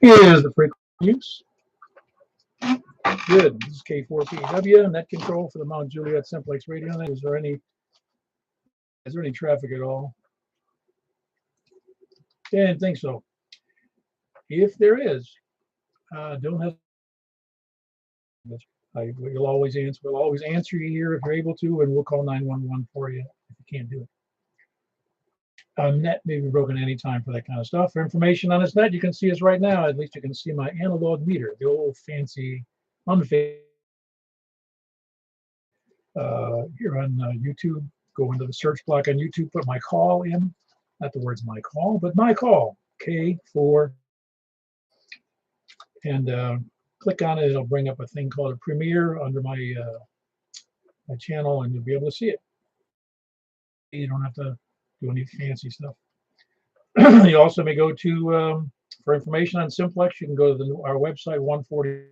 Here's the frequency use. Good. This is K4PW, net control for the Mount Juliet Simplex radio. Is there any traffic at all? Didn't think so. If there is, don't have. We'll always answer. We'll always answer you here if you're able to, and we'll call 911 for you if you can't do it. Net may be broken anytime for that kind of stuff. For information on this net, you can see us right now. At least you can see my analog meter, the old fancy, unfancy. Here on YouTube, go into the search block on YouTube, put my call in, not the words my call, but my call, K4, and click on it. It'll bring up a thing called a premiere under my my channel, and you'll be able to see it. You don't have to do any fancy stuff. You also may go to for information on Simplex. You can go to our website 140.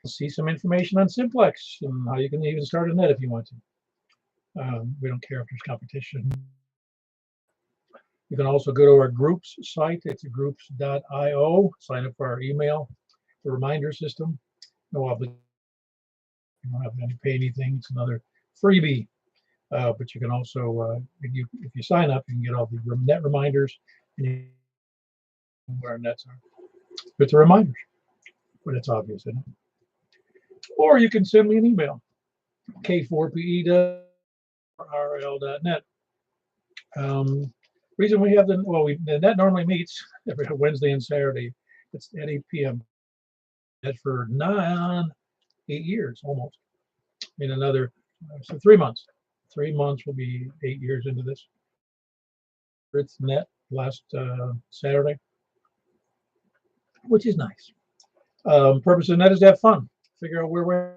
See some information on Simplex and how you can even start a net if you want to. We don't care if there's competition. You can also go to our groups site. It's groups.io. Sign up for our email, the reminder system. No obligation. You don't have to pay anything. It's another freebie. But you can also, if you sign up, you can get all the net reminders and you know where our nets are. It's a reminders, but it's obvious, isn't it? Or you can send me an email, k4pe.rl.net. Reason we have the net normally meets every Wednesday and Saturday. It's at 8 p.m. That's for 8 years almost. In another, so 3 months. 3 months will be 8 years into this. It's net last Saturday, which is nice. Purpose of net is to have fun. Figure out where we're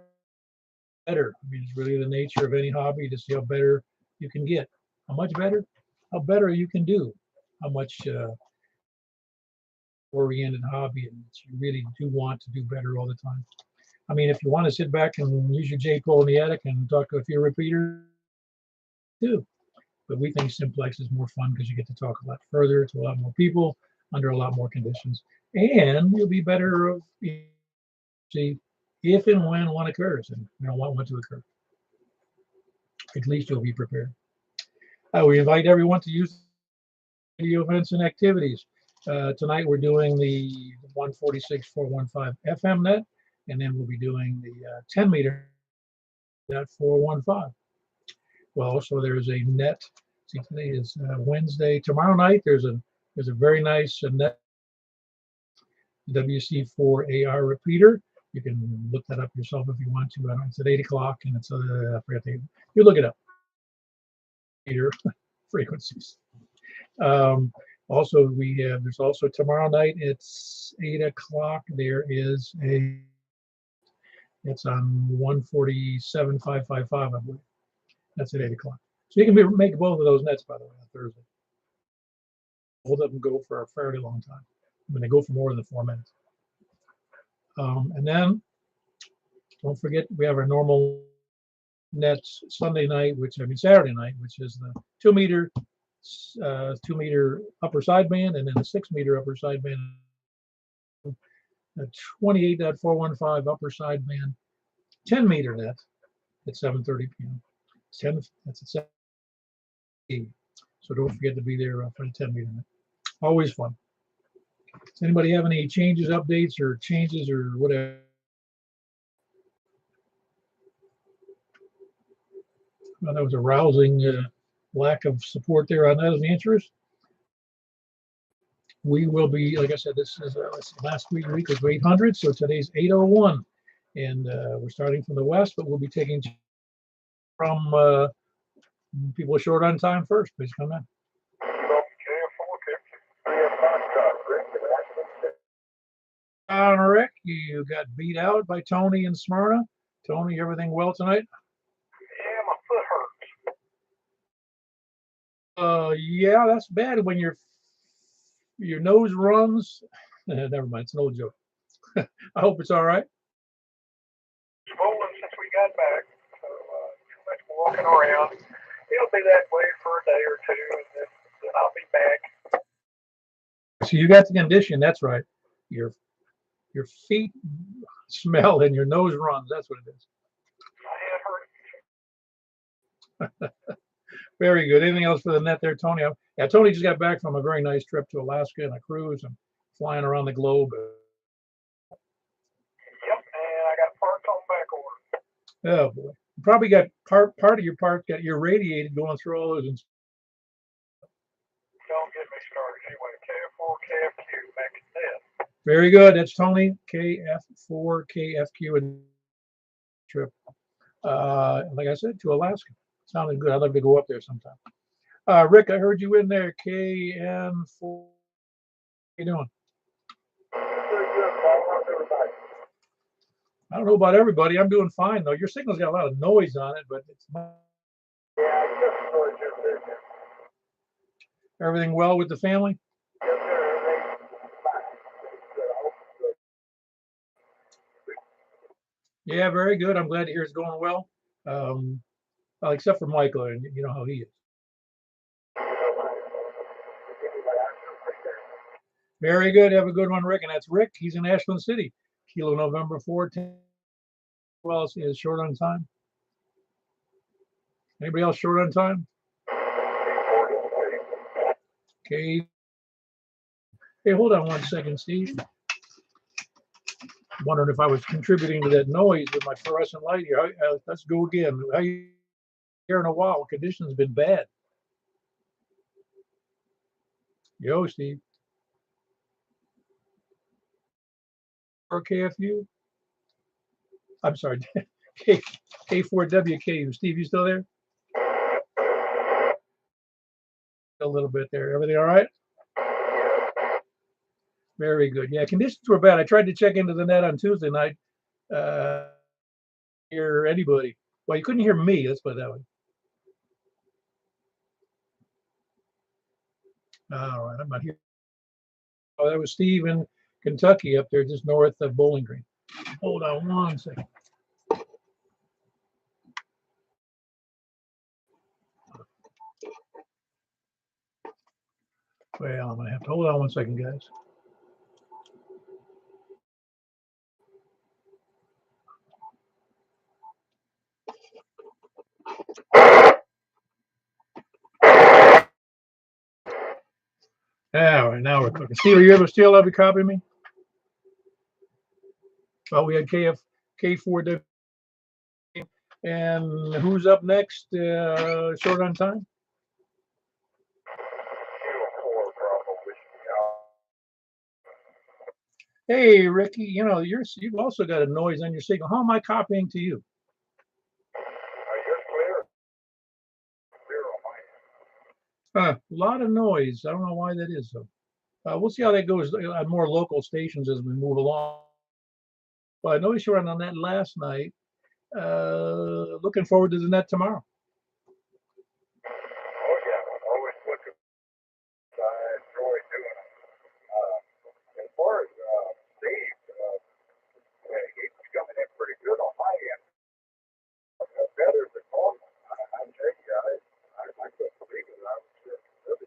better. I mean, it's really the nature of any hobby to see how better you can get. How much better? How better you can do. How much oriented hobby, and you really do want to do better all the time. I mean, if you want to sit back and use your J-pole in the attic and talk to a few repeaters, do. But we think Simplex is more fun because you get to talk a lot further to a lot more people under a lot more conditions, and you'll be better see if and when one occurs, and you don't want one to occur. At least you'll be prepared. We invite everyone to use video events and activities. Tonight we're doing the 146.415 FM net, and then we'll be doing the 10 meter net 415. Well, also there's a net. See, today is Wednesday. Tomorrow night there's a very nice net WC4AR repeater. You can look that up yourself if you want to. It's at 8 o'clock, and it's I forget you look it up. Meter frequencies. Also, there's also tomorrow night. It's 8 o'clock. There is it's on 147.555, I believe. That's at 8 o'clock. So you can make both of those nets, by the way, on Thursday. Both of them go for a fairly long time. I mean, they go for more than 4 minutes. And then don't forget we have our normal nets Saturday night, which is the 2 meter upper sideband, and then a 6 meter upper sideband, a 28.415 upper sideband, 10 meter net at 7:30 p.m. That's at 7 p.m. So don't forget to be there for the 10 meter net. Always fun. Does anybody have any changes, updates, or changes, or whatever? Well, that was a rousing lack of support there on that as an interest. We will be, like I said, this is last week was 800, so today's 801, and we're starting from the west, but we'll be taking from people short on time first. Please come in. Rick, you got beat out by Tony in Smyrna. Tony, everything well tonight? Yeah, my foot hurts. Yeah, that's bad when your nose runs. Never mind, it's an old joke. I hope it's all right. walking around. It'll be that way for a day or two, and then I'll be back. So you got the condition. That's right. Your feet smell and your nose runs. That's what it is. Very good. Anything else for the net there, Tony? Yeah, Tony just got back from a very nice trip to Alaska and a cruise and flying around the globe. Yep, and I got parts on back order. Oh boy, you probably got part of your part got irradiated going through all those. Don't get me started. Anyway, KF4, KFQ, back in death. Very good. That's Tony, KF4, KFQ, and trip. Like I said, to Alaska. Sounded good. I'd love to go up there sometime. Rick, I heard you in there. KN4. How you doing? I don't know about everybody. I'm doing fine though. Your signal's got a lot of noise on it, but it's not. Yeah, just noise in there. Everything well with the family? Yes, sir. Yeah, very good. I'm glad to hear it's going well. Well, except for Michael, and you know how he is. Very good. Have a good one, Rick. And that's Rick. He's in Ashland City. Kilo November 410. Who else is short on time? Anybody else short on time? Okay. Hey, hold on one second, Steve. I'm wondering if I was contributing to that noise with my fluorescent light here. Let's go again. How you here in a while? Conditions been bad. Yo, Steve. Or KFU? I'm sorry, K4WKU. Steve, you still there? A little bit there. Everything all right? Very good. Yeah, conditions were bad. I tried to check into the net on Tuesday night. Hear anybody? Well, you couldn't hear me. Let's put it that way. All right, I'm not here. Oh, that was Steve in Kentucky up there, just north of Bowling Green. Hold on one second. Well, I'm gonna have to hold on one second, guys. All right, now we're cooking. Steve, are you able to still have you copy me? Oh, we had K4W. And who's up next? Short on time? Hey, Ricky, you know, you've also got a noise on your signal. How am I copying to you? A lot of noise. I don't know why that is, though. We'll see how that goes on more local stations as we move along. Well, I noticed you were on that last night. Looking forward to the net tomorrow. Oh, yeah. Always looking. I enjoy doing it. As far as Steve, he's coming in pretty good on my end. Better than normal. I tell you, I couldn't believe it. I was really good.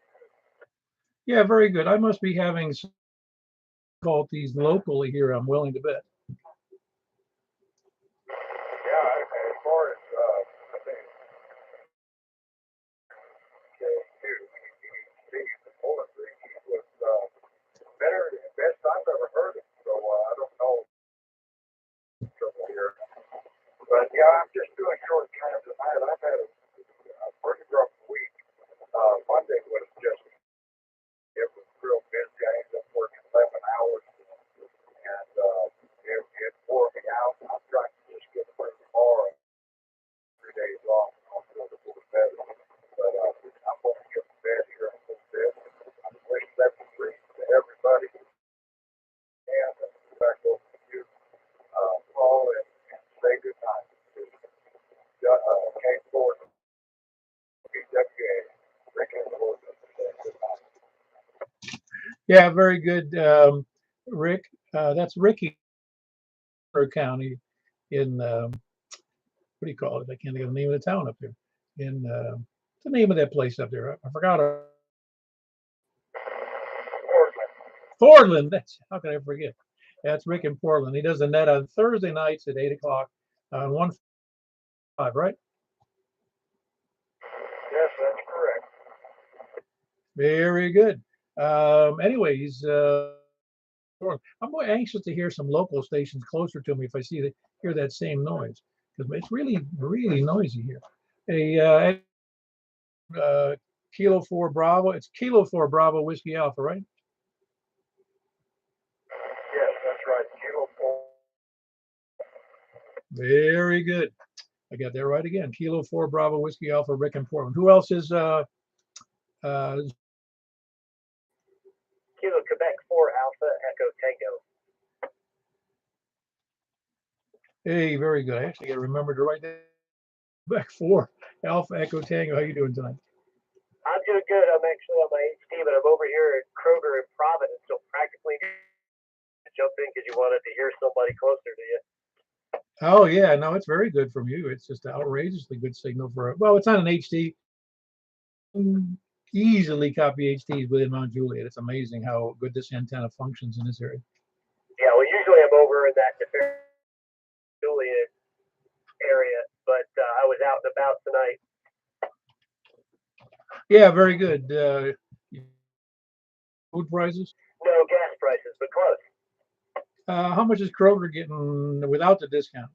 Yeah, very good. I must be having some difficulties locally here, I'm willing to bet. Yeah, as far as I think Steve, the Poland he was better, best I've ever heard him. So I don't know trouble here, but yeah, I'm just doing short term tonight. I've had a pretty rough week. Monday was just it was real busy. I ended up working 11 hours, and it wore me out. I'm trying to just get away tomorrow. 3 days off. I'll feel a little better. But I'm going to get to bed here in a little bit. I wish that was free to everybody. And back over to you, Paul, and say good night. Came forward to BWA. Rick and Lord, good night. Yeah, very good, Rick. That's Ricky County in what do you call it? I can't think of the name of the town up there. in the name of that place up there. I forgot. Portland. That's how can I forget? That's Rick in Portland. He does the net on Thursday nights at 8 o'clock on 1:05, right? Yes, that's correct. Very good. Anyways, I'm more anxious to hear some local stations closer to me if I hear that same noise because it's really noisy here. Kilo 4 Bravo. It's Kilo 4 Bravo Whiskey Alpha, right? Yes, that's right. Kilo 4. Very good. I got that right again. Kilo 4 Bravo Whiskey Alpha, Rick in Portland. Who else is Kilo Quebec 4 Alpha Echo Tango. Hey, very good. I actually got to remember to write that. Quebec 4 Alpha Echo Tango. How you doing tonight? I'm doing good. I'm actually on my HT, but I'm over here at Kroger in Providence, so practically jump in because you wanted to hear somebody closer to you. Oh yeah, no, it's very good from you. It's just an outrageously good signal for well, it's not an HT. Easily copy HTs within Mount Juliet. It's amazing how good this antenna functions in this area. Yeah, well, usually I'm over in that Juliet area, but I was out and about tonight. Yeah, very good. Food prices? No gas prices, but close. How much is Kroger getting without the discount?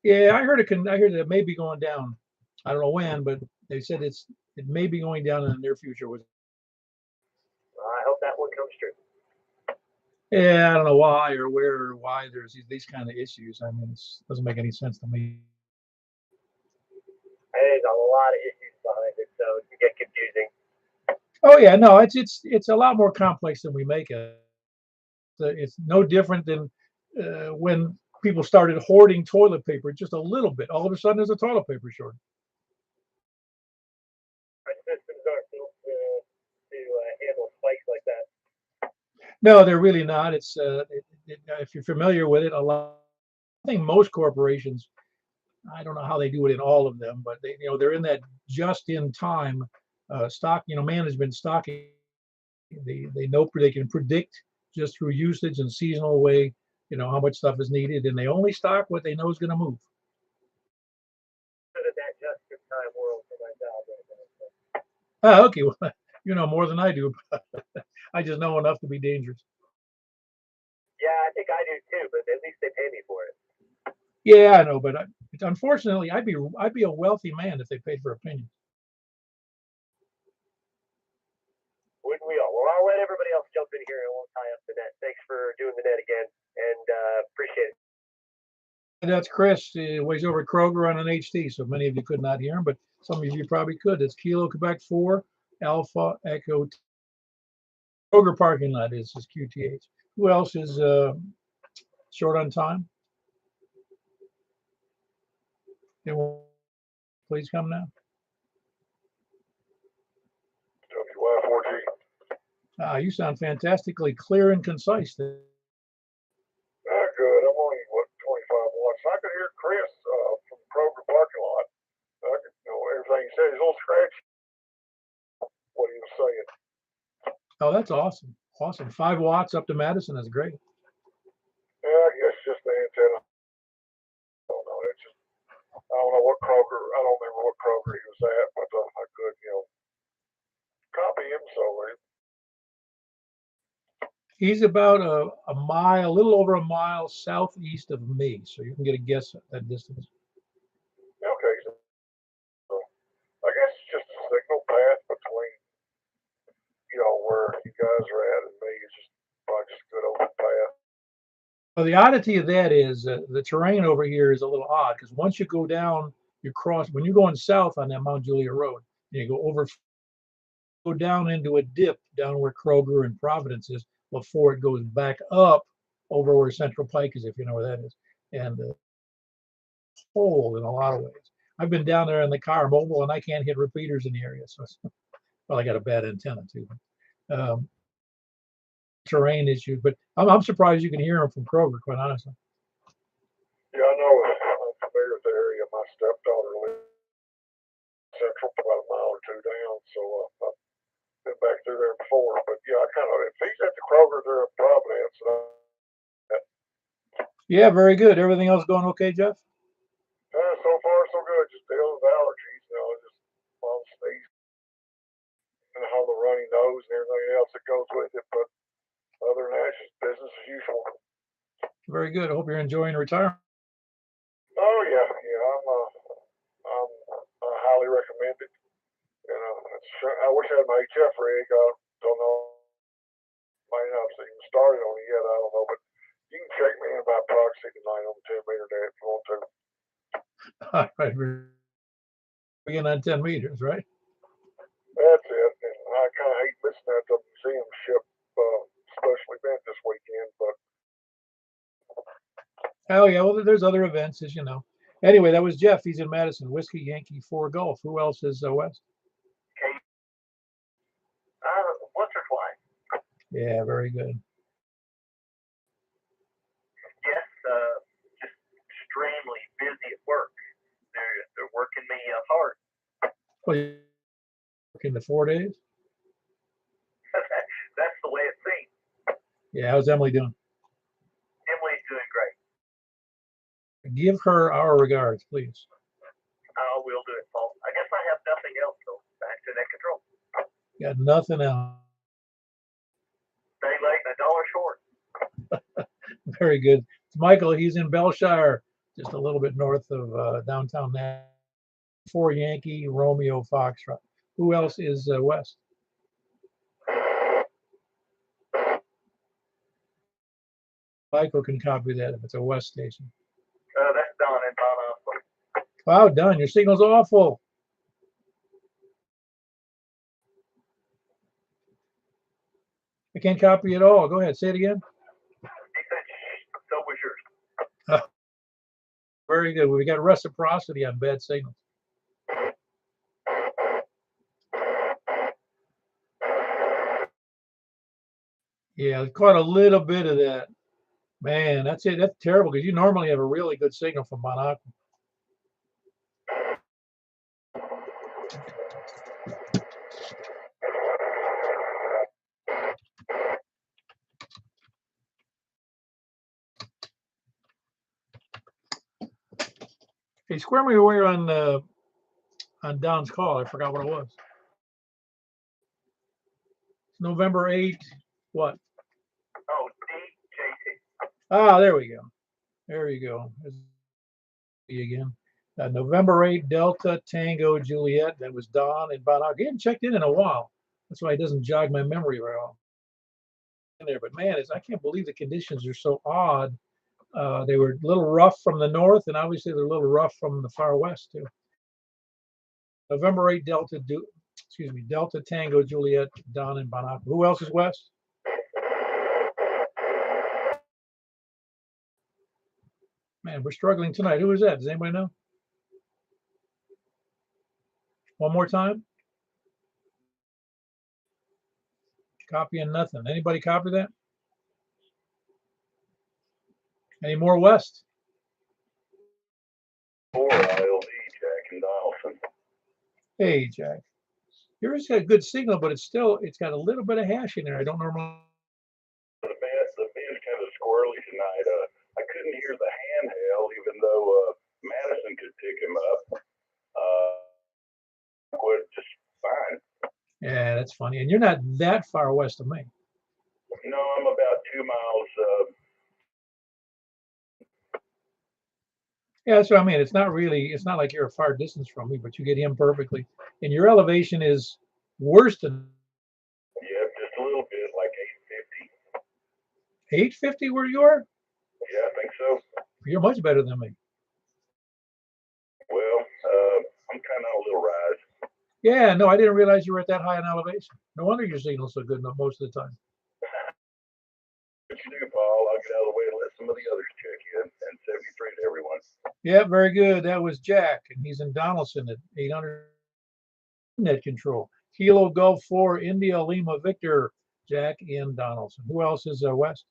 Yeah, I heard it may be going down. I don't know when, but they said it may be going down in the near future. I hope that one comes true. Yeah, I don't know why or where or why there's these kind of issues. I mean, it doesn't make any sense to me. There's a lot of issues behind it, so it can get confusing. Oh yeah, no, it's a lot more complex than we make it. It's no different than when people started hoarding toilet paper just a little bit. All of a sudden, there's a toilet paper shortage. Our systems aren't built to handle spikes like that. No, they're really not. It's if you're familiar with it, I think most corporations. I don't know how they do it in all of them, but they're in that just-in-time stock, management stocking. They know they can predict just through usage and seasonal way, how much stuff is needed, and they only stock what they know is going to move. In that just-in-time world for my job right now. Okay, well, you know more than I do. I just know enough to be dangerous. Yeah, I think I do too, but at least they pay me for it. Yeah, I know, but unfortunately, I'd be a wealthy man if they paid for opinions. Wouldn't we all? Well, I'll let everybody else jump in here and I won't tie up the net. Thanks for doing the net again, and appreciate it. And that's Chris. He's over at Kroger on an HT, so many of you could not hear him, but some of you probably could. It's Kilo Quebec 4 Alpha Echo. Kroger parking lot is QTH. Who else is short on time? Please come now. WY4G. You sound fantastically clear and concise. Good. I'm only 25 watts. I could hear Chris from the Kroger parking lot. I could everything he said. He's a little scratchy. What he was saying. Oh, that's awesome. Awesome. 5 watts up to Madison. That's great. Yeah, I guess just the antenna. I don't know. I don't know what Kroger. I don't remember what Kroger he was at, but I could, copy him. So he's about a mile, a little over a mile southeast of me, so you can get a guess at that distance. Okay. So I guess it's just a signal path between, where you guys are at and me. It's just probably just a good open path. Well, the oddity of that is the terrain over here is a little odd because once you go down, you cross when you're going south on that Mount Juliet Road, and you go down into a dip down where Kroger and Providence is before it goes back up over where Central Pike is, if you know where that is, and hole in a lot of ways. I've been down there in the car mobile and I can't hit repeaters in the area, so well, I got a bad antenna too. Terrain issues, but I'm surprised you can hear them from Kroger, quite honestly. Yeah, I know. familiar with the area. My stepdaughter lives central, about a mile or two down, so I've been back through there before. But yeah, I kind of, if he's at the Kroger there in Providence, Yeah, very good. Everything else going okay, Jeff? so far so good. Just dealing with allergies, just mom sneeze and how the runny nose and everything else that goes with it. But other than that, just business as usual. Very good. I hope you're enjoying retirement. Oh yeah, yeah. I'm I highly recommend it. I wish I had my HF rig. I don't know. Might not have even started on it yet. I don't know, but you can check me in about proxy tonight on the 10-meter day if you want to. All right. Begin on 10 meters, right? That's it. And I kind of hate missing that the museum ship special event this weekend, but Oh, yeah. Well, there's other events, as you know. Anyway, that was Jeff. He's in Madison. Whiskey Yankee 4 Golf. Who else is West? once or twice. Yeah, very good. Yes, just extremely busy at work. They're working me hard. Well, you're working the 4 days? That's the way it seems. Yeah, how's Emily doing? Emily's doing great. Give her our regards, please. I will do it, Paul. I guess I have nothing else, so back to net control. Got nothing else. Stay late and $1 short. Very good. It's Michael. He's in Belshire, just a little bit north of downtown Nashville. 4 Yankee Romeo Foxtrot. Who else is West? Michael can copy that if it's a West station. That's Don in Bonhoeffer. Wow, Don, your signal's awful. I can't copy at all. Go ahead, say it again. He said, so was yours. Very good. We got reciprocity on bad signals. Yeah, I caught a little bit of that. Man, that's it. That's terrible because you normally have a really good signal from Mount Aqua. Hey, square me away on Don's call. I forgot what it was. November 8th. What? Oh, DJT. Ah, there we go. There you go. Again. November 8th, Delta Tango Juliet. That was Don and Bon. He hadn't checked in a while. That's why he doesn't jog my memory very well. In there, but man, I can't believe the conditions are so odd. They were a little rough from the north, and obviously they're a little rough from the far west too. November 8th, Delta Tango Juliet, Don and Bon. Who else is West? Man, we're struggling tonight. Who is that? Does anybody know? One more time. Copying nothing. Anybody copy that? Any more West? 4 ILD, Jack and Donaldson. Hey, Jack. Yours got a good signal, but it's got a little bit of hash in there. I don't normally. The band's kind of squirrely tonight. I couldn't hear the handheld, even though Madison could pick him up. Just fine. Yeah, that's funny. And you're not that far west of me. No, I'm about 2 miles. Yeah, that's what I mean. It's not like you're a far distance from me, but you get him perfectly. And your elevation is worse than. Yeah, just a little bit, like 850. 850 where you are? Yeah, I think so. You're much better than me. Well, I'm kind of on a little rise. Yeah, no, I didn't realize you were at that high in elevation. No wonder your signal's so good most of the time. What you do, Paul? I'll get out of the way and let some of the others check in. And 73 to everyone. Yeah, very good. That was Jack, and he's in Donaldson at 800 net control. Kilo Golf 4 India Lima Victor. Jack in Donaldson. Who else is West?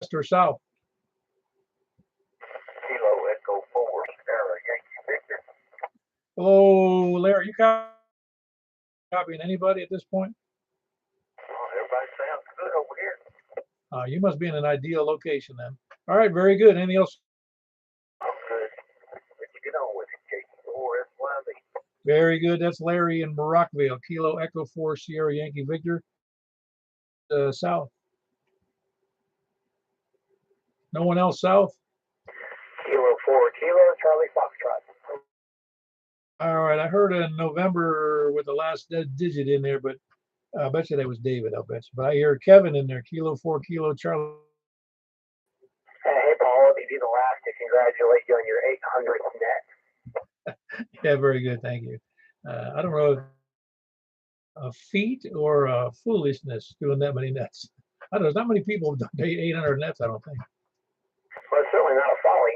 West or South? Hello, Larry. You copying anybody at this point? Oh, everybody sounds good over here. You must be in an ideal location then. All right, very good. Anything else? I'm good. Let's get on with it, J4SYV. Very good. That's Larry in Rockville. Kilo Echo 4 Sierra Yankee Victor. South. No one else south? Kilo 4 Kilo Charlie Foxtrot. All right. I heard a November with the last digit in there, but I bet you that was David. I'll bet you. But I hear Kevin in there. Kilo 4 Kilo Charlie. Hey, Paul, if you the last to congratulate you on your 800th net. Yeah, very good. Thank you. I don't know if a feat or a foolishness doing that many nets. I don't know. There's not many people who've done 800 nets, I don't think. Well, it's certainly not a folly.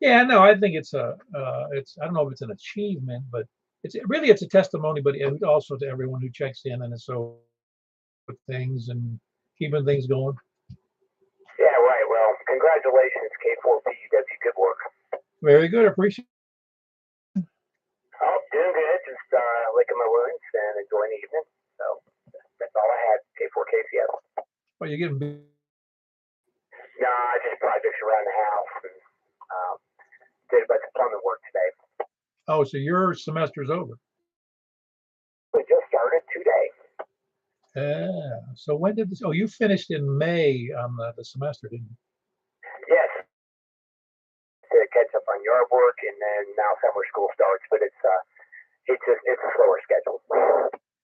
Yeah, no, I think it's I don't know if it's an achievement, but it's a testimony, but also to everyone who checks in and is so with things and keeping things going. Yeah, right. Well, congratulations, K4PUW. Good work. Very good. Appreciate it. Oh, doing good. Just licking my wounds and enjoying the evening. So that's all I had. K4KCS. Well, you're getting big. Nah, just projects around the house and did a bunch of plumbing work today. Oh, so your semester's over. We just started today. So when did this? Oh, you finished in May on the semester, didn't you? Yes. To catch up on yard work, and then now summer school starts, but it's a slower schedule.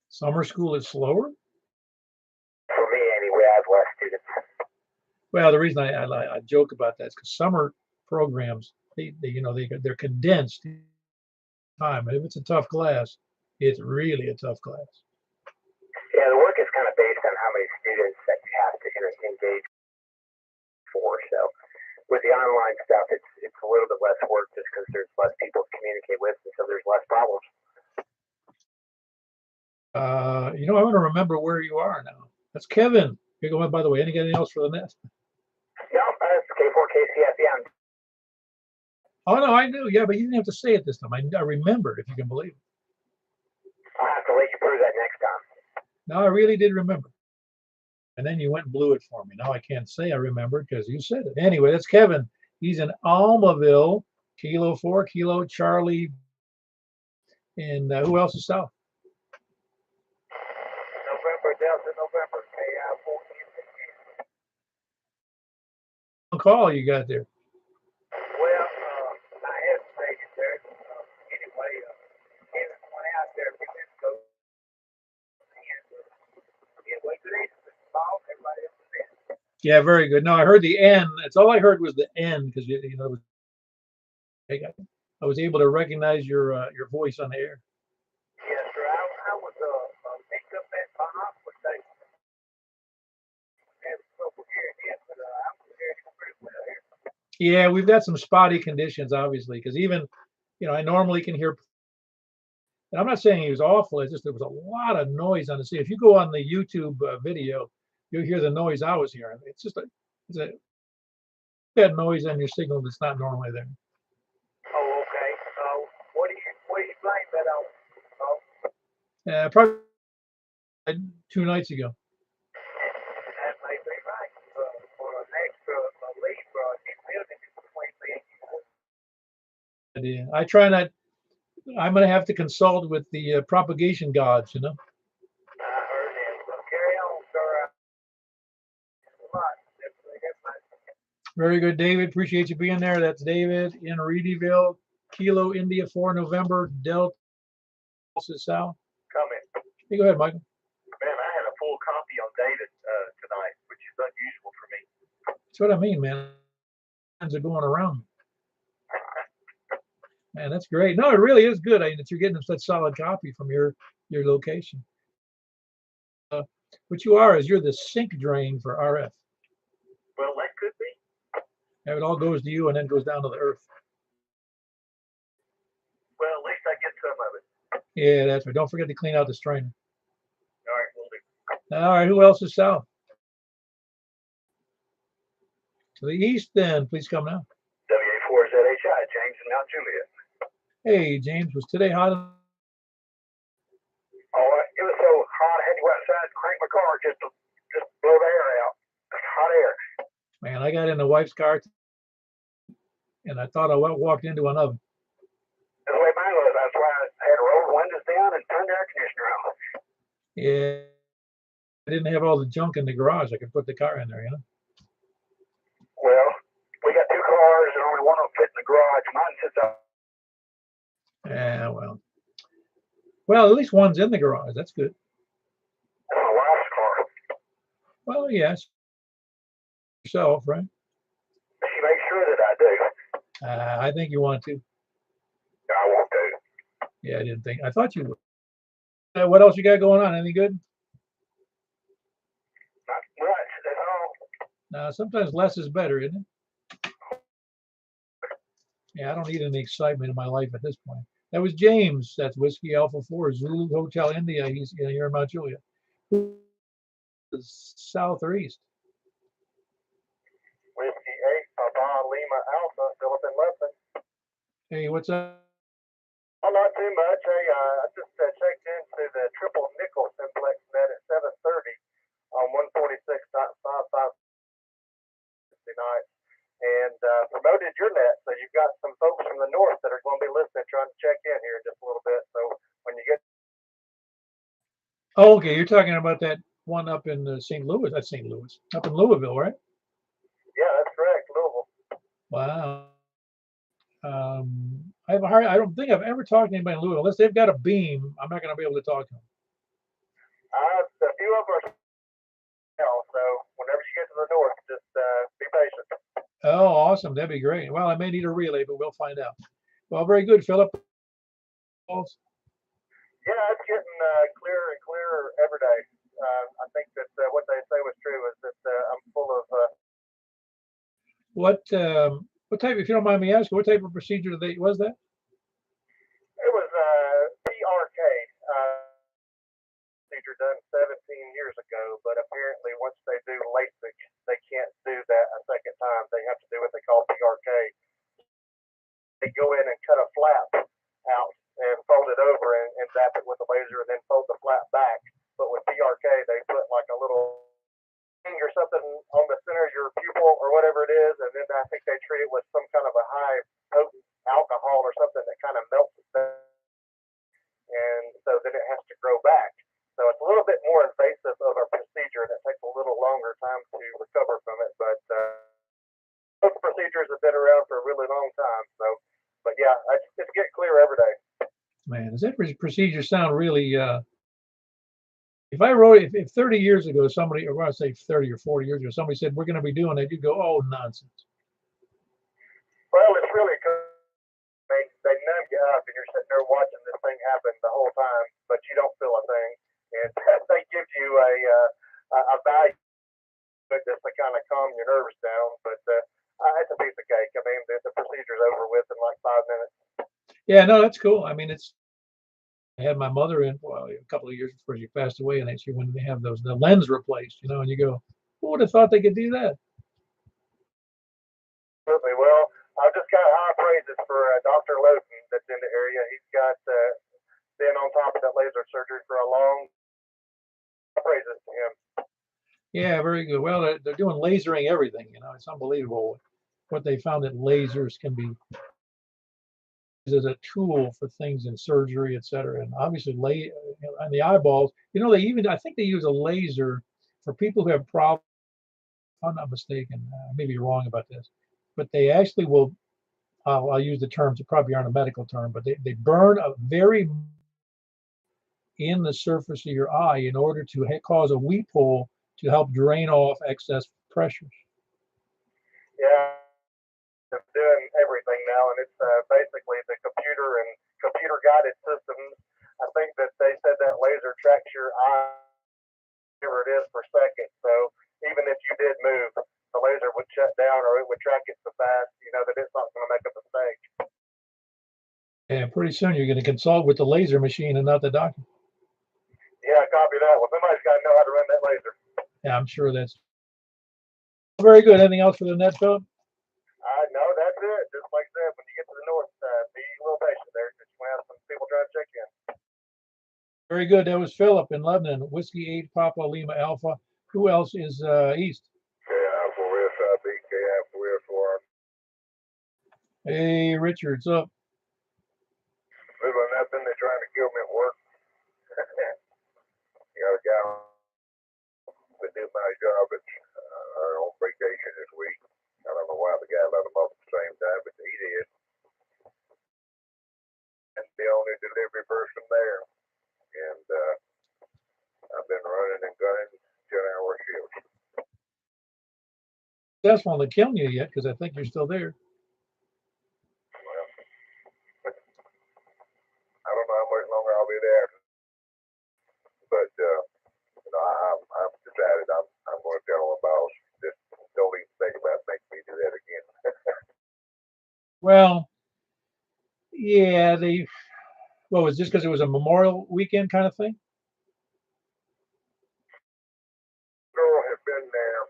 Summer school is slower? For me, anyway, I have less students. Well, the reason I joke about that is because summer programs they're condensed time. And if it's a tough class, it's really a tough class. Yeah, the work is kind of based on how many students that you have to engage for. So with the online stuff, it's a little bit less work just because there's less people to communicate with, and so there's less problems. I want to remember where you are now. That's Kevin. You're going, by the way, anything else for the net? No, that's K4KCF. Yeah. Oh, no, I knew. Yeah, but you didn't have to say it this time. I remembered, if you can believe it. I'll have to let you prove that next time. No, I really did remember. And then you went and blew it for me. Now I can't say I remembered because you said it. Anyway, that's Kevin. He's in Almaville, Kilo 4, Kilo Charlie. And who else is south? November, Delta, November, KI 14. Call you got there. Well, I hesitated there. Anyway, and went out there a few minutes ago. And wait till they call, everybody else is in. Yeah, very good. No, I heard the N. That's all I heard was the N because I was able to recognize your voice on the air. Yes, sir. I was picked up that behind with that. Had trouble hearing it, but I'm hearing it pretty well here. Yeah, we've got some spotty conditions, obviously, because even, I normally can hear. And I'm not saying he was awful. It's just there was a lot of noise on the scene. If you go on the YouTube video, you'll hear the noise I was hearing. It's just that noise on your signal that's not normally there. Oh, okay. What do you blame that on? Oh. Probably 2 nights ago. That may be right. For an extra leave, new building between me and you. I try not. I'm going to have to consult with the propagation gods, I heard that. So carry on, sir. Very good, David. Appreciate you being there. That's David in Reedyville, Kilo India 4 November, Delta South. Comment. Hey, go ahead, Michael. Man, I had a full copy on David tonight, which is unusual for me. That's what I mean, man. Things are going around. Man, that's great. No, it really is good. I mean, that you're getting such solid copy from your location. What you are is you're the sink drain for RF. Well, that could be. And it all goes to you and then goes down to the earth. Well, at least I get some of it. Yeah, that's right. Don't forget to clean out the strainer. All right, will do. All right, who else is south? To the east, then. Please come now. WA4ZHI, James and Mount Juliet. Hey, James, was today hot? Oh, it was so hot. I had to go outside and crank my car just to blow the air out. Hot air. Man, I got in the wife's car and I thought I walked into an oven. That's the way mine was. That's why I had to roll the windows down and turn the air conditioner on. Yeah, I didn't have all the junk in the garage. I could put the car in there, you know. Well, we got two cars and only one of them fit in the garage. Mine sits out. Yeah, well, at least one's in the garage. That's good. That's my wife's car. Well, yes, yourself, right? She makes sure that I do. I think you want to. I won't do. Yeah, I didn't think. I thought you would. What else you got going on? Anything good? Not much. That's all. No, sometimes less is better, isn't it? Yeah, I don't need any excitement in my life at this point. That was James. That's Whiskey Alpha 4, Zulu Hotel India. He's here in Mount Juliet. South or east? Whiskey 8, Papa Lima Alpha, Philip and Lupton. Hey, what's up? Oh, not too much. Hey, I just checked into the triple nickel simplex net at 7:30 on 146.55 tonight, and promoted your net. So you've got some folks from the north that are going to be listening, trying to check in here in just a little bit. So when you get, Oh, okay, you're talking about that one up in St. Louis. That's St. Louis, up in Louisville, right? yeah, that's correct, Louisville. Wow. I don't think I've ever talked to anybody in Louisville unless they've got a beam. I'm not going to be able to talk to them. A few of us now, so whenever you get to the north, just be patient. Oh, awesome. That'd be great. Well, I may need a relay, but we'll find out. Well, very good, Philip. Yeah, it's getting clearer and clearer every day. I think that what they say was true is that I'm full of. What type, if you don't mind me asking, what type of procedure was that? It was PRK procedure done 17 years ago, but apparently once they do LASIK, they can't do that a second time. They have to do what they call PRK. They go in and cut a flap out and fold it over and zap it with a laser and then fold the flap back. But with PRK, they put like a little thing or something on the center of your pupil or whatever it is, and then I think they treat it with some kind of a high potent alcohol or something that kind of melts it down, and so then it has to grow back. So it's a little bit more invasive of a procedure, and it takes a little longer time to recover from it. But those procedures have been around for a really long time. So, but yeah, it's getting clearer every day. Man, does that procedure sound really? If I wrote it, if 30 years ago somebody, or I say 30 or 40 years ago, somebody said we're going to be doing that, you'd go, oh, nonsense. Well, it's really good. They numb you up, and you're sitting there watching this thing happen the whole time, but you don't feel a thing. And they give you a value just to kind of calm your nerves down. But it's a piece of cake. I mean, the procedure's over with in like 5 minutes. Yeah, no, that's cool. I mean, I had my mother in a couple of years before she passed away, and actually when they have the lens replaced, you know, and you go, who would have thought they could do that? Absolutely. Well, I've just got high praises for Dr. Loden that's in the area. He's got been on top of that laser surgery for a long praises to him. Yeah, very good. Well, they're doing lasering everything. You know, it's unbelievable what they found that lasers can be used as a tool for things in surgery, et cetera. And obviously, on the eyeballs, you know, I think they use a laser for people who have problems. If I'm not mistaken, I may be wrong about this, but they actually will. I'll use the terms that probably aren't a medical term, but they burn a very in the surface of your eye in order to cause a weep hole to help drain off excess pressures. Yeah, it's doing everything now, and it's basically the computer and computer guided systems. I think that they said that laser tracks your eye, whatever it is, per second. So even if you did move, the laser would shut down or it would track it so fast, you know, that it's not going to make a mistake. And pretty soon you're going to consult with the laser machine and not the doctor. Yeah, copy that. Well, somebody's got to know how to run that laser. Yeah, I'm sure that's very good. Anything else for the net, Philip? No, that's it. Just like I said, when you get to the north, be a little patient there. Very good. That was Philip in Lebanon. Whiskey 8 Papa Lima Alpha. Who else is east? KI4SIB, KI4SR. Hey, Richard's up. Little nothing, they're trying to kill me at work. You got a guy that did my job at on vacation this week. I don't know why the guy let him up at the same time, but he did. And the only delivery person there. And I've been running and gunning 10-hour shifts. Successful in killing you yet, because I think you're still there. Well, I don't know how much longer I'll be there. But, you know, I've decided I'm going to tell my boss, just don't even think about making me do that again. Well, yeah, what was this because it was a Memorial weekend kind of thing? Girl had been there,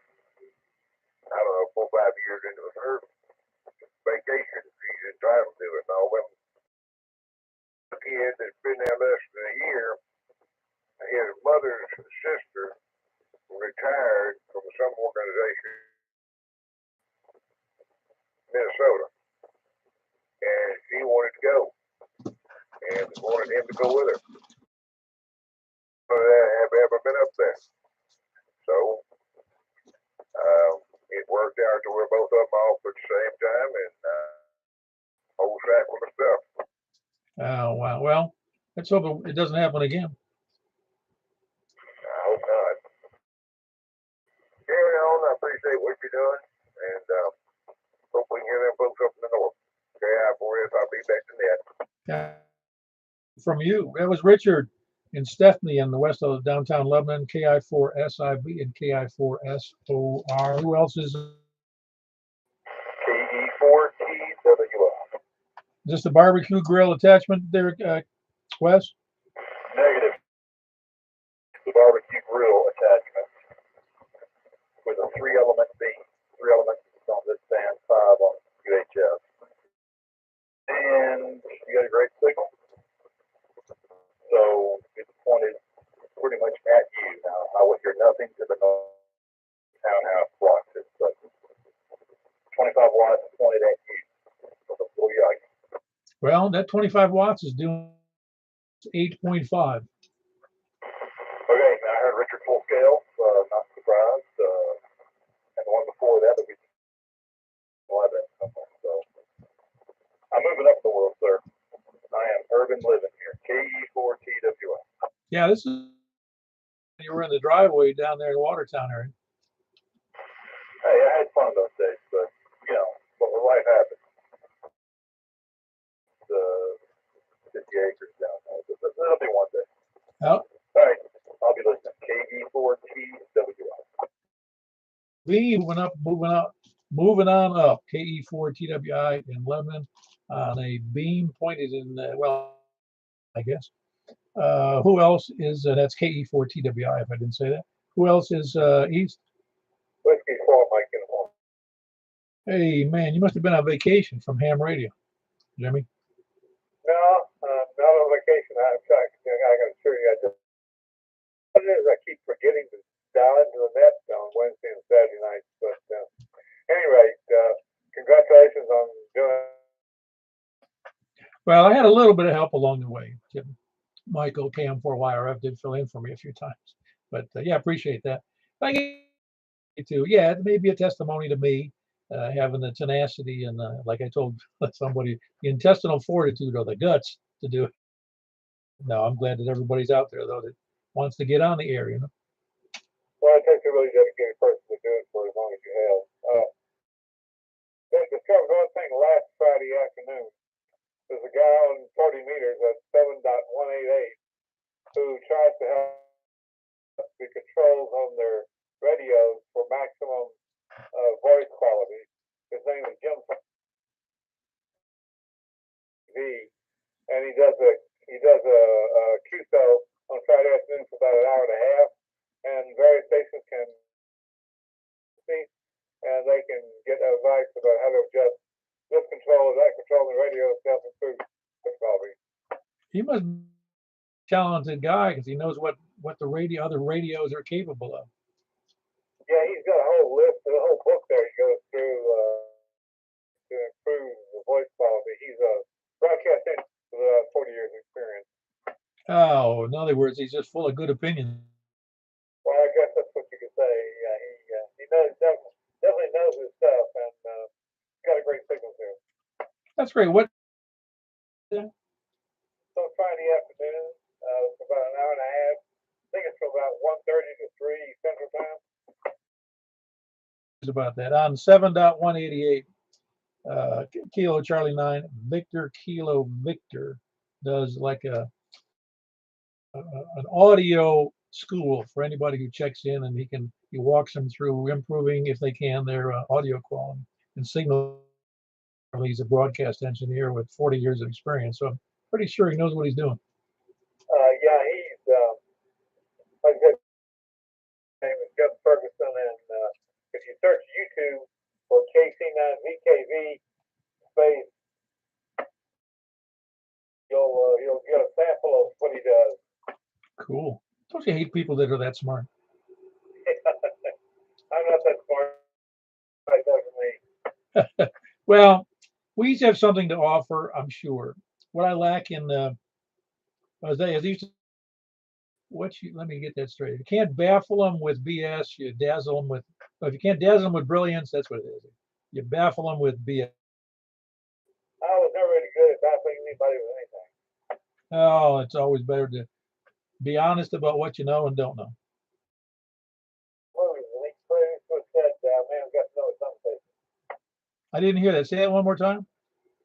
I don't know, 4 or 5 years into her vacation. She's entitled to it and all. Well, the kid that's been there less than a year, his mother's sister retired from some organization in Minnesota, and she wanted to go, and wanted him to go with her. Have ever been up there? So it worked out to where both of them off at the same time, and whole sack full of stuff. Oh, wow. Well, let's hope it doesn't happen again. I hope not. Carry on. I appreciate what you're doing, and hope we can get them folks up in the north. KI4S, I'll be back to net. Yeah. From you, that was Richard in Stephanie in the west of downtown Lebanon, KI4SIB and KI4SOR. Who else is? KE4TWI. Is this the barbecue grill attachment there, Wes? Negative. The barbecue grill attachment with a 3-element beam. 3 elements on this stand, 5 on UHF. And you got a great signal. So it's pointed pretty much at you. Now, I would hear nothing to the north townhouse blocks it, but 25 watts pointed at you. So the full yard. Well, that 25 watts is doing 8.5. Okay, now I heard Richard full scale, not surprised. And the one before that would be 11. So I'm moving up the world, sir. I am urban living here. KE4TWI. Yeah, this is you were in the driveway down there in Watertown area. Hey, I had fun those days, but you know, but life happens. 50 acres down there. That'll be one day. Oh. All right, I'll be listening. KE4TWI. B moving on up. KE4TWI in Lebanon on a beam pointed in, well, I guess. Who else is, that's KE4TWI if I didn't say that. Who else is east? Whiskey 4, Mike in the morning. Hey, man, you must have been on vacation from ham radio, Jimmy. No, not on vacation. I got to assure you, what it is, I keep forgetting to dial into the net on Wednesday and Saturday nights. But anyway, congratulations on doing. Well, I had a little bit of help along the way. Michael KM4YRF did fill in for me a few times, but yeah, appreciate that. I get to, yeah, it may be a testimony to me having the tenacity and like I told somebody, the intestinal fortitude or the guts to do it. No, I'm glad that everybody's out there though that wants to get on the air, you know. Well, it takes a really dedicated person to do it for as long as you have. Then discovered one thing last Friday afternoon. There's a guy on 40 meters at 7.188 who tries to help the controls on their radios for maximum voice quality. His name is Jim V, and he does a QSO on Friday afternoon for about an hour and a half, and various stations can see, and they can get advice about how to adjust this control or that control in the radio itself and through technology. He must talented guy because he knows what the other radios are capable of. Yeah, he's got a whole list, a whole book there he goes through to improve the voice quality. He's a broadcast engineer with 40 years experience. Oh, in other words, he's just full of good opinions. Well, I guess that's what you could say. He knows definitely knows his stuff, and got a great signal to him. That's great. What? So Friday afternoon, it's about an hour and a half. I think it's from about 1:30 to 3 Central Time. About that on 7.188 Kilo Charlie 9 Victor Kilo Victor does like an audio school for anybody who checks in, and he walks them through improving, if they can, their audio quality and signal. He's a broadcast engineer with 40 years of experience, so I'm pretty sure he knows what he's doing. Yeah, he's like I said, his name is Jeff Ferguson, and if you search YouTube for KC9VKV space, you'll get a sample of what he does. Cool. Don't you hate people that are that smart? I'm not that smart. Definitely. Well, we each have something to offer, I'm sure. What I lack in let me get that straight. If you can't baffle them with BS, you dazzle them with. If you can't dazzle them with brilliance, that's what it is. You baffle them with BS. I was never really good at baffling anybody with anything. Oh, it's always better to be honest about what you know and don't know. I didn't hear that. Say that one more time.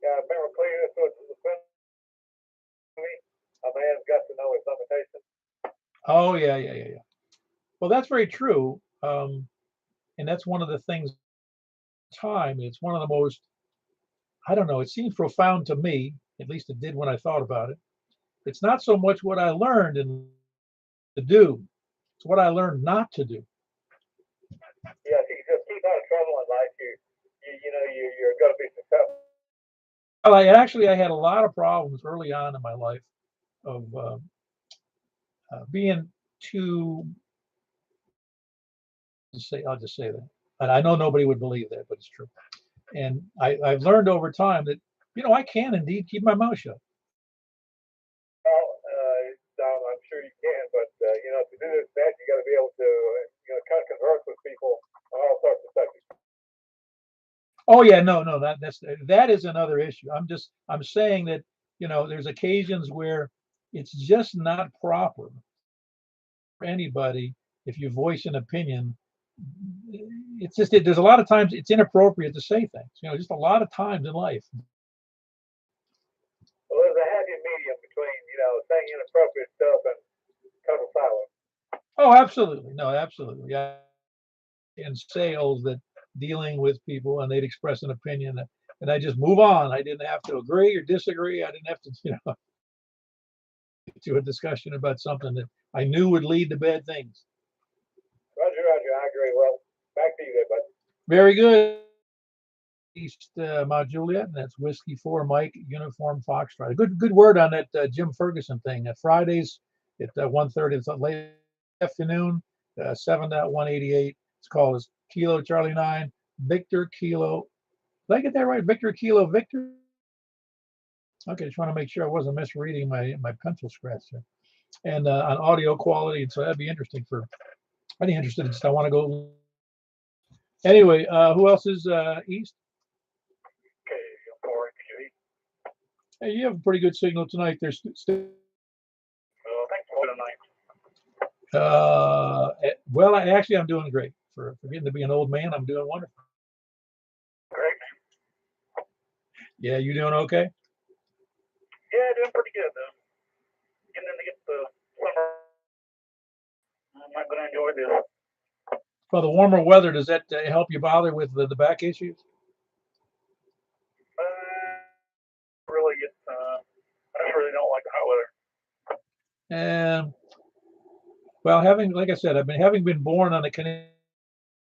Yeah, remember Cleveland was a man's got to know his limitations. Oh yeah. Well, that's very true, and that's one of the things. Time. It's one of the most. I don't know. It seems profound to me. At least it did when I thought about it. It's not so much what I learned and to do. It's what I learned not to do. Yeah, if you just keep out of trouble in life, you're going to be successful. Well, I had a lot of problems early on in my life of being too. I'll just say that, and I know nobody would believe that, but it's true. And I've learned over time that I can indeed keep my mouth shut. Well, I'm sure you can, but to do this best, you got to be able to kind of converse with people on all sorts of subjects. Oh yeah, no, that is another issue. I'm saying that there's occasions where it's just not proper for anybody if you voice an opinion. It's just there's a lot of times it's inappropriate to say things. Just a lot of times in life. Well, there's a happy medium between saying inappropriate stuff and total silence. Oh, absolutely, no, absolutely. Yeah. In sales, that dealing with people and they'd express an opinion and I just move on. I didn't have to agree or disagree. I didn't have to, to a discussion about something that I knew would lead to bad things. Roger. I agree. Well, back to you there, bud. Very good. East Mount Juliet, and that's Whiskey 4 Mike Uniform Foxtrot. Good word on that Jim Ferguson thing. Fridays at 1:30. It's late afternoon. 7.188. It's called Kilo Charlie 9 Victor Kilo. Did I get that right? Victor Kilo Victor. Okay, just want to make sure I wasn't misreading my pencil scratch there. And on audio quality, so that'd be interesting for. I'd be interested. I want to go. Anyway, who else is east? Hey, you have a pretty good signal tonight. There's still. Thanks for tonight. Well, I'm doing great for getting to be an old man. I'm doing wonderful. Great. Yeah, you doing okay? Yeah, doing pretty good. Getting to get the summer. I'm not going to enjoy this. Well, the warmer weather, does that help you bother with the back issues? Really, I just really don't like the hot weather. Well, like I said, having been born on a Canadian,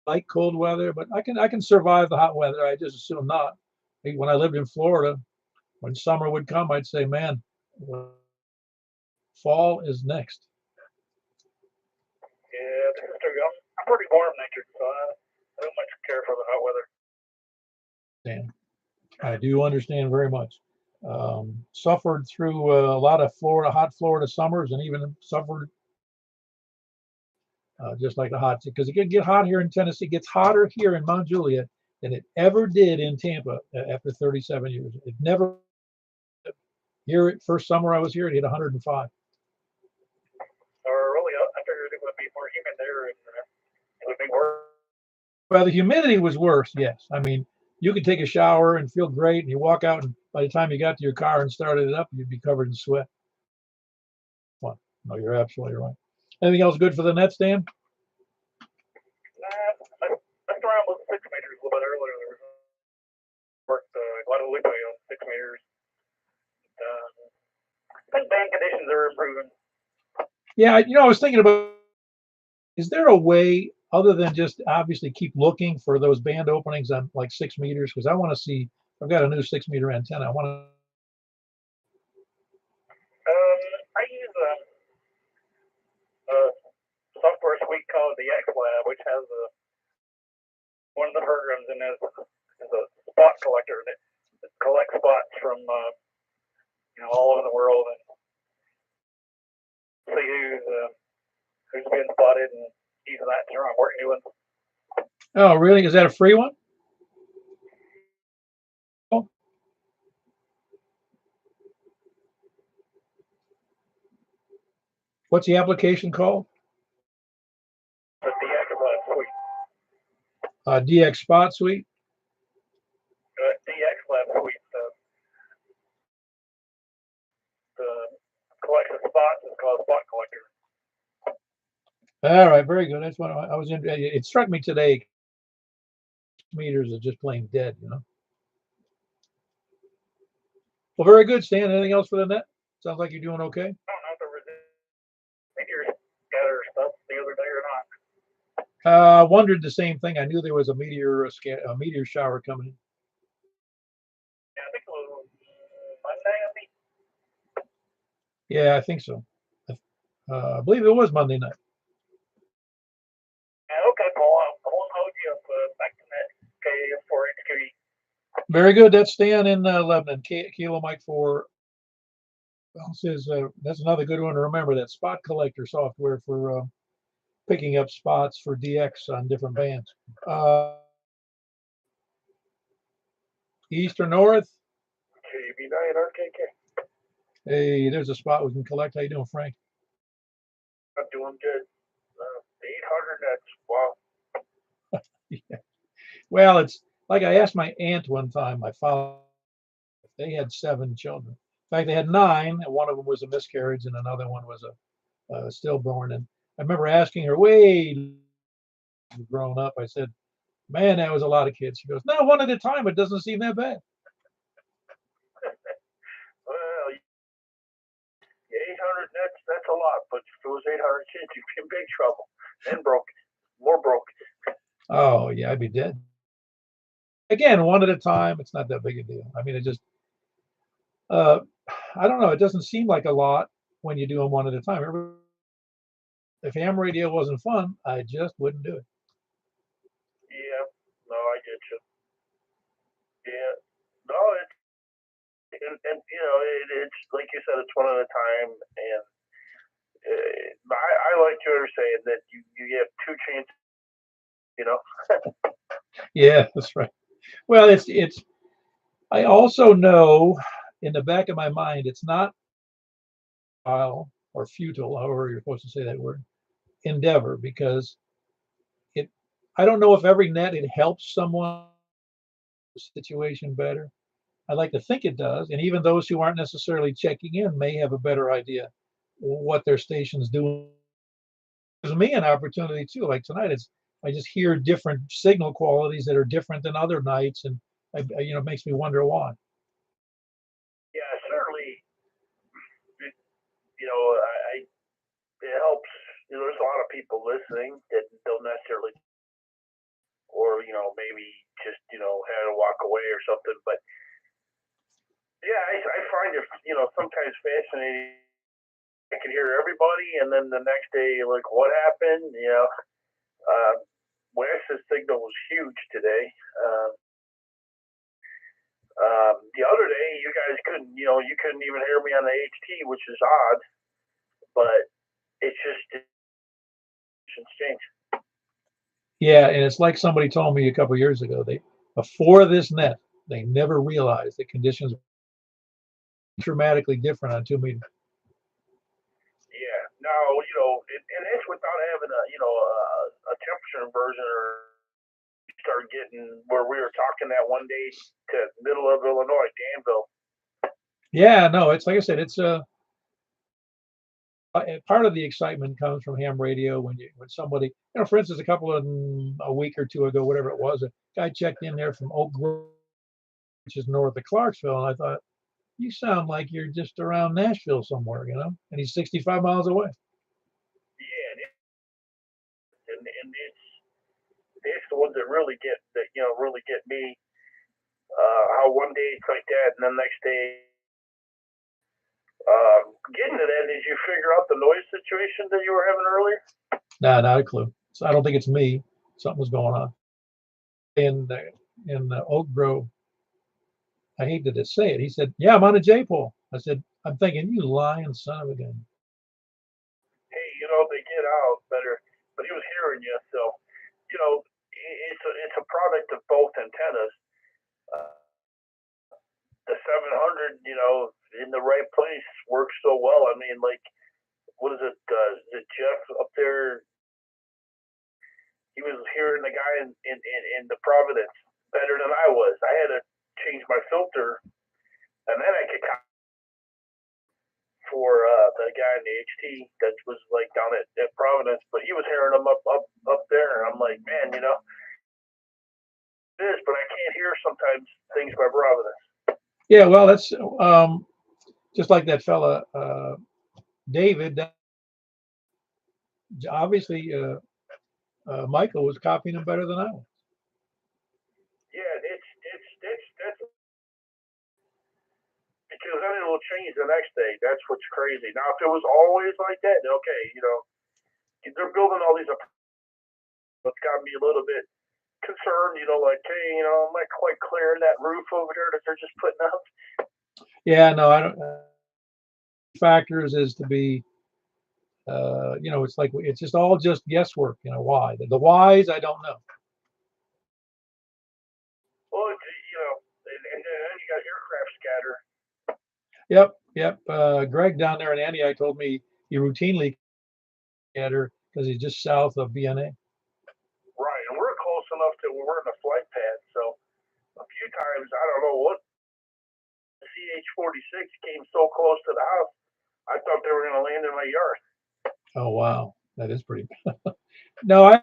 like cold weather, but I can survive the hot weather. I just assume not. When I lived in Florida, when summer would come, I'd say, man, fall is next. Yeah, this is true. I'm pretty warm natured, so I don't much care for the hot weather. Dan, I do understand very much. Suffered through a lot of hot Florida summers, and even suffered just like the hot, because it can get hot here in Tennessee. It gets hotter here in Mount Juliet than it ever did in Tampa after 37 years. It never, here, first summer I was here, it hit 105. Or really, I figured it would be more humid there, and it would be worse. Well, the humidity was worse, yes. I mean, you could take a shower and feel great, and you walk out, and by the time you got to your car and started it up, you'd be covered in sweat. Well, no, you're absolutely right. Anything else good for the Nets, Dan? I messed around with 6 meters a little bit earlier. There was worked Guadalupe on 6 meters. I think band conditions are improving. Yeah, I was thinking about, is there a way other than just obviously keep looking for those band openings on like 6 meters? Because I want to see, I've got a new 6-meter antenna. I want to. I use a software suite called the X Lab, which has one of the programs in it is a spot collector that collects spots from all over the world and see who's been spotted and use that to run work new ones. Oh, really? Is that a free one? Oh. What's the application called? The DX Lab suite. DX Spot Suite. DX Lab suite. The collection of spots is called Spot Collector. All right, very good. That's what I was in. It struck me today. Meters are just plain dead, Well, very good, Stan. Anything else for the net? Sounds like you're doing okay. I don't know if there was any meteor scatter stuff the other day or not. Wondered the same thing. I knew there was a meteor shower coming. Yeah, I think it was Monday, I think. Yeah, I think so. I believe it was Monday night. Yeah, okay, Paul. I won't hold you up back to that KF4HQE. Very good. That's Stan in Lebanon. Kilo Mike 4. Well, says that's another good one to remember. That spot collector software for picking up spots for DX on different bands. East or north? KB9 RKK. Hey, there's a spot we can collect. How you doing, Frank? I'm doing good. 800 nets. Wow. Yeah. Well, it's like I asked my aunt one time, my father, they had 7 children. In fact, they had 9, and one of them was a miscarriage, and another one was a stillborn. And I remember asking her, way grown up, I said, man, that was a lot of kids. She goes, no, one at a time. It doesn't seem that bad. Well, 800 nets, that's a lot, but if it was 800 kids, you'd be in big trouble. Then broke. More broke. Oh, yeah, I'd be dead. Again, one at a time, it's not that big a deal. I mean, it just, I don't know. It doesn't seem like a lot when you do them one at a time. If ham radio wasn't fun, I just wouldn't do it. Yeah, no, I get you. Yeah, no, it's like you said, it's one at a time, and I like to understand that you have 2 chances. Yeah, that's right. Well, it's. I also know in the back of my mind, it's not futile or futile, however you're supposed to say that word, endeavor, because it. I don't know if every net it helps someone situation better. I like to think it does, and even those who aren't necessarily checking in may have a better idea what their station's doing. Gives me an opportunity too. Like tonight, I just hear different signal qualities that are different than other nights, and it makes me wonder why. Yeah, certainly. It helps. There's a lot of people listening that don't necessarily, or maybe just had to walk away or something. But yeah, I find it sometimes fascinating I could hear everybody, and then the next day, like, what happened? Wes's signal was huge today. The other day, you guys couldn't, you couldn't even hear me on the HT, which is odd, but it's just changed. Yeah, and it's like somebody told me a couple of years ago. Before this net, they never realized the conditions were dramatically different on 2 meters. Yeah, no, and it's without having a temperature inversion or start getting where we were talking that one day to middle of Illinois, Danville. Yeah, no, it's like I said, it's part of the excitement comes from ham radio when somebody, for instance, a week or two ago, whatever it was, a guy checked in there from Oak Grove, which is north of Clarksville, and I thought, you sound like you're just around Nashville somewhere, and he's 65 miles away. Yeah, and it's the ones that really get me. How one day it's like that, and the next day. Getting to that, did you figure out the noise situation that you were having earlier? Nah, not a clue. So I don't think it's me. Something was going on. In Oak Grove, I hate to say it. He said, "Yeah, I'm on a J-pole." I said, "I'm thinking, you lying son of a gun." Hey, they get out better, but he was hearing you, so it's a product of both antennas. The 700, in the right place works so well. I mean, like, what is it? Is it Jeff up there? He was hearing the guy in the Providence better than I was. I had to change my filter, and then I could for the guy in the HT that was like down at Providence, but he was hearing them up there, and I'm like, man, this, but I can't hear sometimes things by Providence. Yeah, well, that's just like that fella David. Obviously, Michael was copying him better than I was. Yeah, that's because then it'll change the next day. That's what's crazy. Now, if it was always like that, okay, they're building all these. It's got me a little bit concerned. Like, hey, am I quite clearing that roof over there that they're just putting up? Yeah, no, I don't. Factors is to be, it's like it's just all just guesswork. Why the whys I don't know. Well, and then you got aircraft scatter. Yep. Greg down there in Antioch told me he routinely scatter because he's just south of BNA. Right, and we're close enough to where we're in a flight pad, so a few times, I don't know what, the CH-46 came so close to the house, I thought they were going to land in my yard. Oh, wow. That is pretty bad. No, I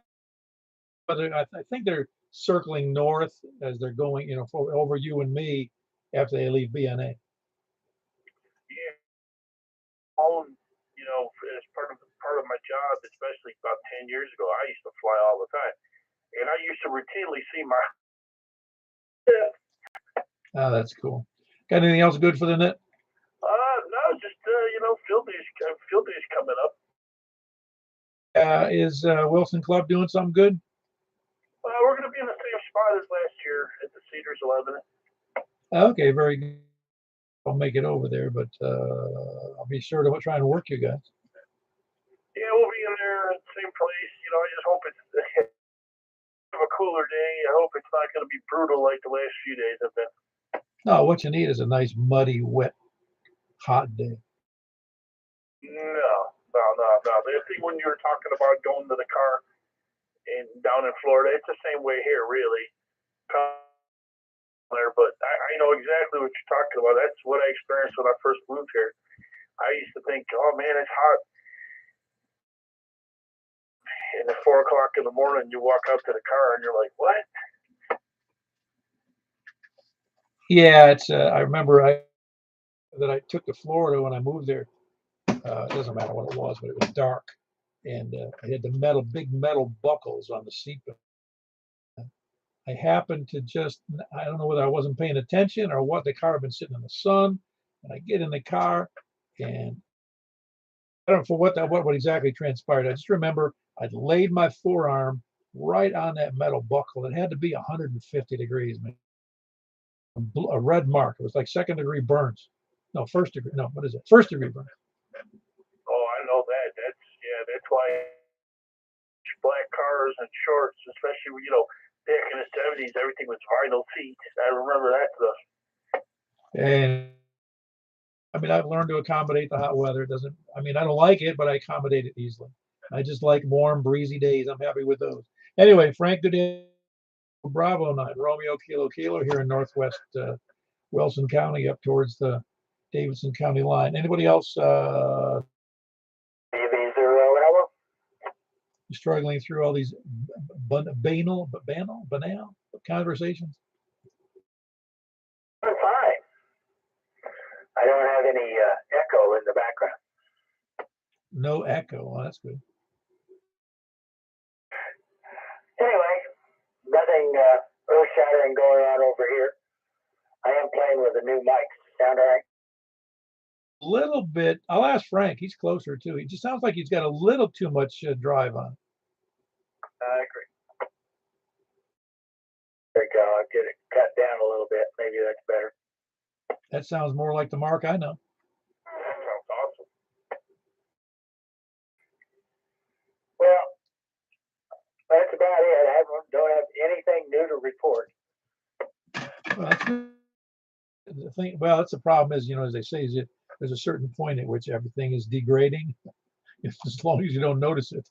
think they're circling north as they're going, over you and me after they leave BNA. Yeah. As part of my job, especially about 10 years ago, I used to fly all the time. And I used to routinely see my. Oh, that's cool. Got anything else good for the net? No, just field days coming up. Is Wilson Club doing something good? We're going to be in the same spot as last year at the Cedars 11. Okay, very good. I'll make it over there, but I'll be sure to try and work you guys. Yeah, we'll be in there at the same place. I just hope it's a cooler day. I hope it's not going to be brutal like the last few days have been. No, what you need is a nice, muddy, wet, hot day. No. The thing when you were talking about going to the car down in Florida, it's the same way here, really. But I know exactly what you're talking about. That's what I experienced when I first moved here. I used to think, oh man, it's hot. And at 4 o'clock in the morning, you walk out to the car and you're like, what? Yeah, it's. I remember that I took to Florida when I moved there. It doesn't matter what it was, but it was dark, and I had the big metal buckles on the seatbelt. I happened to I don't know whether I wasn't paying attention or what. The car had been sitting in the sun, and I get in the car, and I don't know for what exactly transpired. I just remember I'd laid my forearm right on that metal buckle. It had to be 150 degrees, man. A red mark. It was like second degree burns. No, first degree. No, what is it? First degree burn. Oh, I know that. That's why black cars and shorts, especially back in the '70s, everything was vinyl seats. I remember that stuff. And I mean, I've learned to accommodate the hot weather. It doesn't. I mean, I don't like it, but I accommodate it easily. I just like warm, breezy days. I'm happy with those. Anyway, Frank, good day. Bravo 9, Romeo Kilo Kilo here in Northwest Wilson County, up towards the Davidson County line. Anybody else struggling through all these banal conversations? I'm fine. I don't have any echo in the background. No echo. Well, that's good. Anyway, nothing earth-shattering going on over here. I am playing with a new mic. Sound all right? A little bit. I'll ask Frank. He's closer too. He just sounds like he's got a little too much drive on. I agree. There you go. I'll get it cut down a little bit. Maybe that's better. That sounds more like the Mark I know. That sounds awesome. Well, that's about it. I don't have anything new to report. Well, that's the thing. Well, that's the problem is, as they say, is there's a certain point at which everything is degrading, as long as you don't notice it.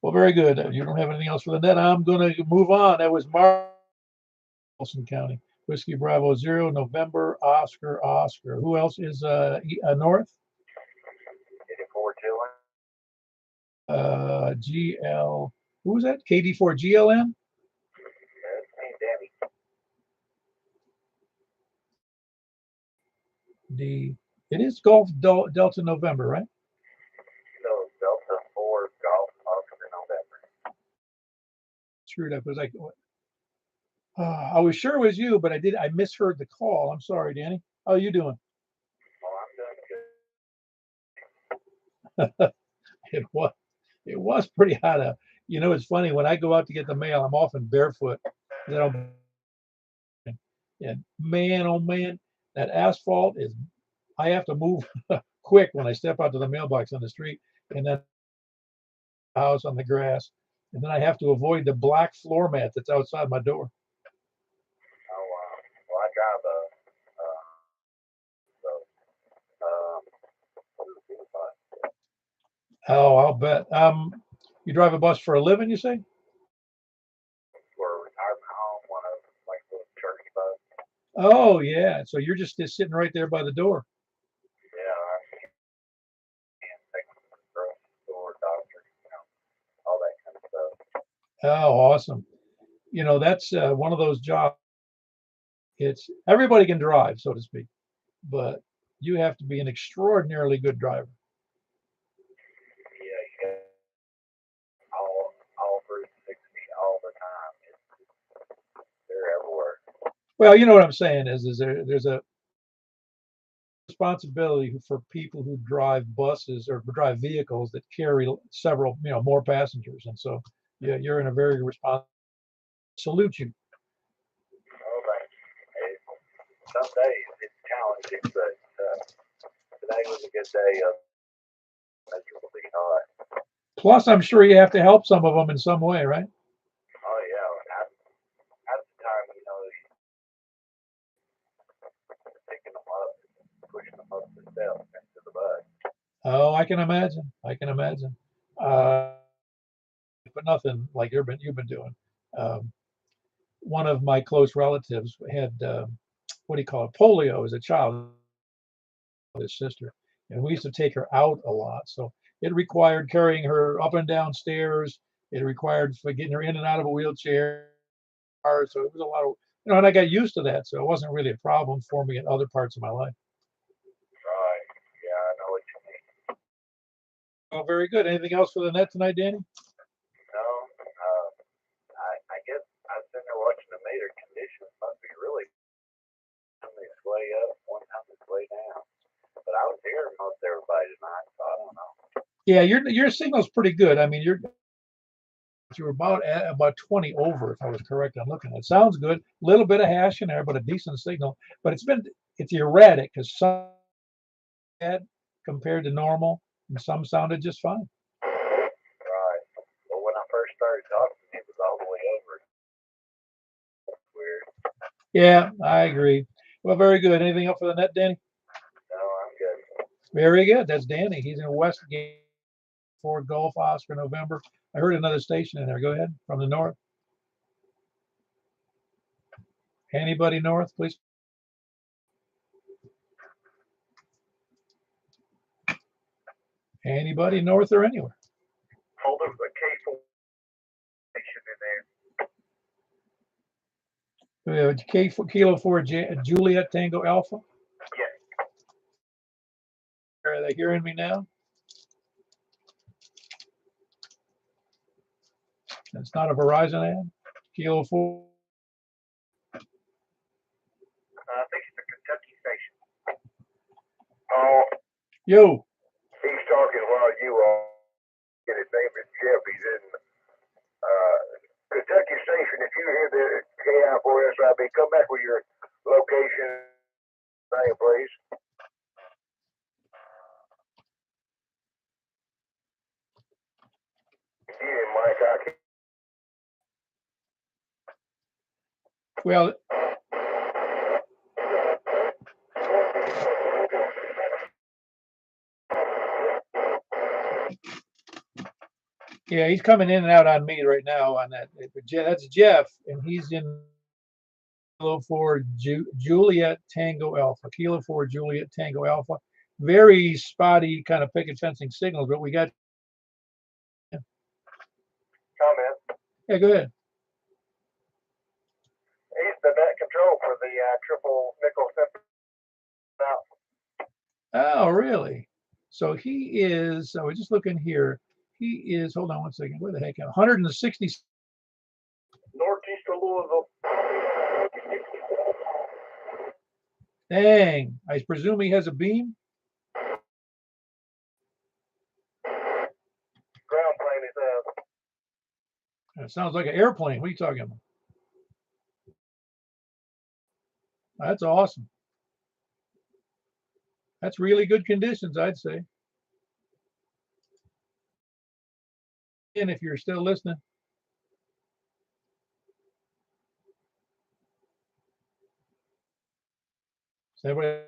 Well, very good. You don't have anything else for the net. I'm going to move on. That was Mark, Wilson County. Whiskey Bravo 0, November, Oscar. Who else is north? 84 GL. Who was that? KD4 GLM? It is Golf Delta November, right? No, Delta 4 Golf Oscar November. Screwed up. It was like, I was sure it was you, but I misheard the call. I'm sorry, Danny. How are you doing? Oh, I'm doing good. It was pretty hot out. It's funny when I go out to get the mail, I'm often barefoot. And man, oh man, that asphalt is. I have to move quick when I step out to the mailbox on the street, and then house on the grass, and then I have to avoid the black floor mat that's outside my door. Oh, well, I drive Oh, I'll bet. You drive a bus for a living, you say? for a retirement home, one of like the church bus. Oh, yeah. So you're just sitting right there by the door. Yeah, I can take them to the grocery store, doctor, all that kind of stuff. Oh, awesome. That's one of those jobs. It's everybody can drive, so to speak, but you have to be an extraordinarily good driver. Yeah, all 360 all the time. They're everywhere. Well, you know what I'm saying is there's a responsibility for people who drive buses or drive vehicles that carry several, more passengers, and so yeah, you're in a very responsible. Salute you. Oh, hey, some days it's challenging, but today was a good day of miserably hot. Plus, I'm sure you have to help some of them in some way, right? Oh yeah, at the time, picking them up, pushing them up the steps into the bus. Oh, I can imagine. But nothing like you've been doing. One of my close relatives had what do you call it, polio as a child. His sister, and we used to take her out a lot, so it required carrying her up and down stairs. It required for getting her in and out of a wheelchair. So it was a lot of, and I got used to that, so it wasn't really a problem for me in other parts of my life. Right. Yeah, I know what you mean. Oh, very good. Anything else for the net tonight, Danny? No, I guess I'm sitting there watching the meter conditions must be really night, so I don't know. Yeah, your signal's pretty good. I mean, you were about 20 over, if I was correct on looking. It sounds good. A little bit of hash in there, but a decent signal. But it's erratic because some had compared to normal, and some sounded just fine. Right. Well, when I first started talking, it was all the way over. Weird. Yeah, I agree. Well, very good. Anything else for the net, Danny? No, I'm good. Very good. That's Danny. He's in Westgate, Ford Golf Oscar, November. I heard another station in there. Go ahead. From the north. Anybody north, please? Anybody north or anywhere? Oh, there's a K4 station in there. Kilo 4 Juliet Tango Alpha. Yes. Are they hearing me now? That's not a Verizon ad. Kilo 4. I think it's a Kentucky station. Oh, Yo. he's talking while you get his name is Jeff. He's in Kentucky Station. If you hear the KI4SIB, come back with your location, name, please. Yeah, Mike, I can. Well, yeah, he's coming in and out on me right now on that. That's Jeff, and he's in Kilo 4 Juliet Tango Alpha. Kilo 4 Juliet Tango Alpha. Very spotty kind of picket fencing signals, but we got. Comment. Yeah, go ahead. He's the net control for the triple nickel Simplexton. Oh, really? So he is. I was just looking here. He is. Hold on one second. Where the heck? 160. Northeast of Louisville. Dang. I presume he has a beam. Ground plane is It sounds like an airplane. What are you talking about? That's awesome. That's really good conditions, I'd say. And if you're still listening. Is everybody?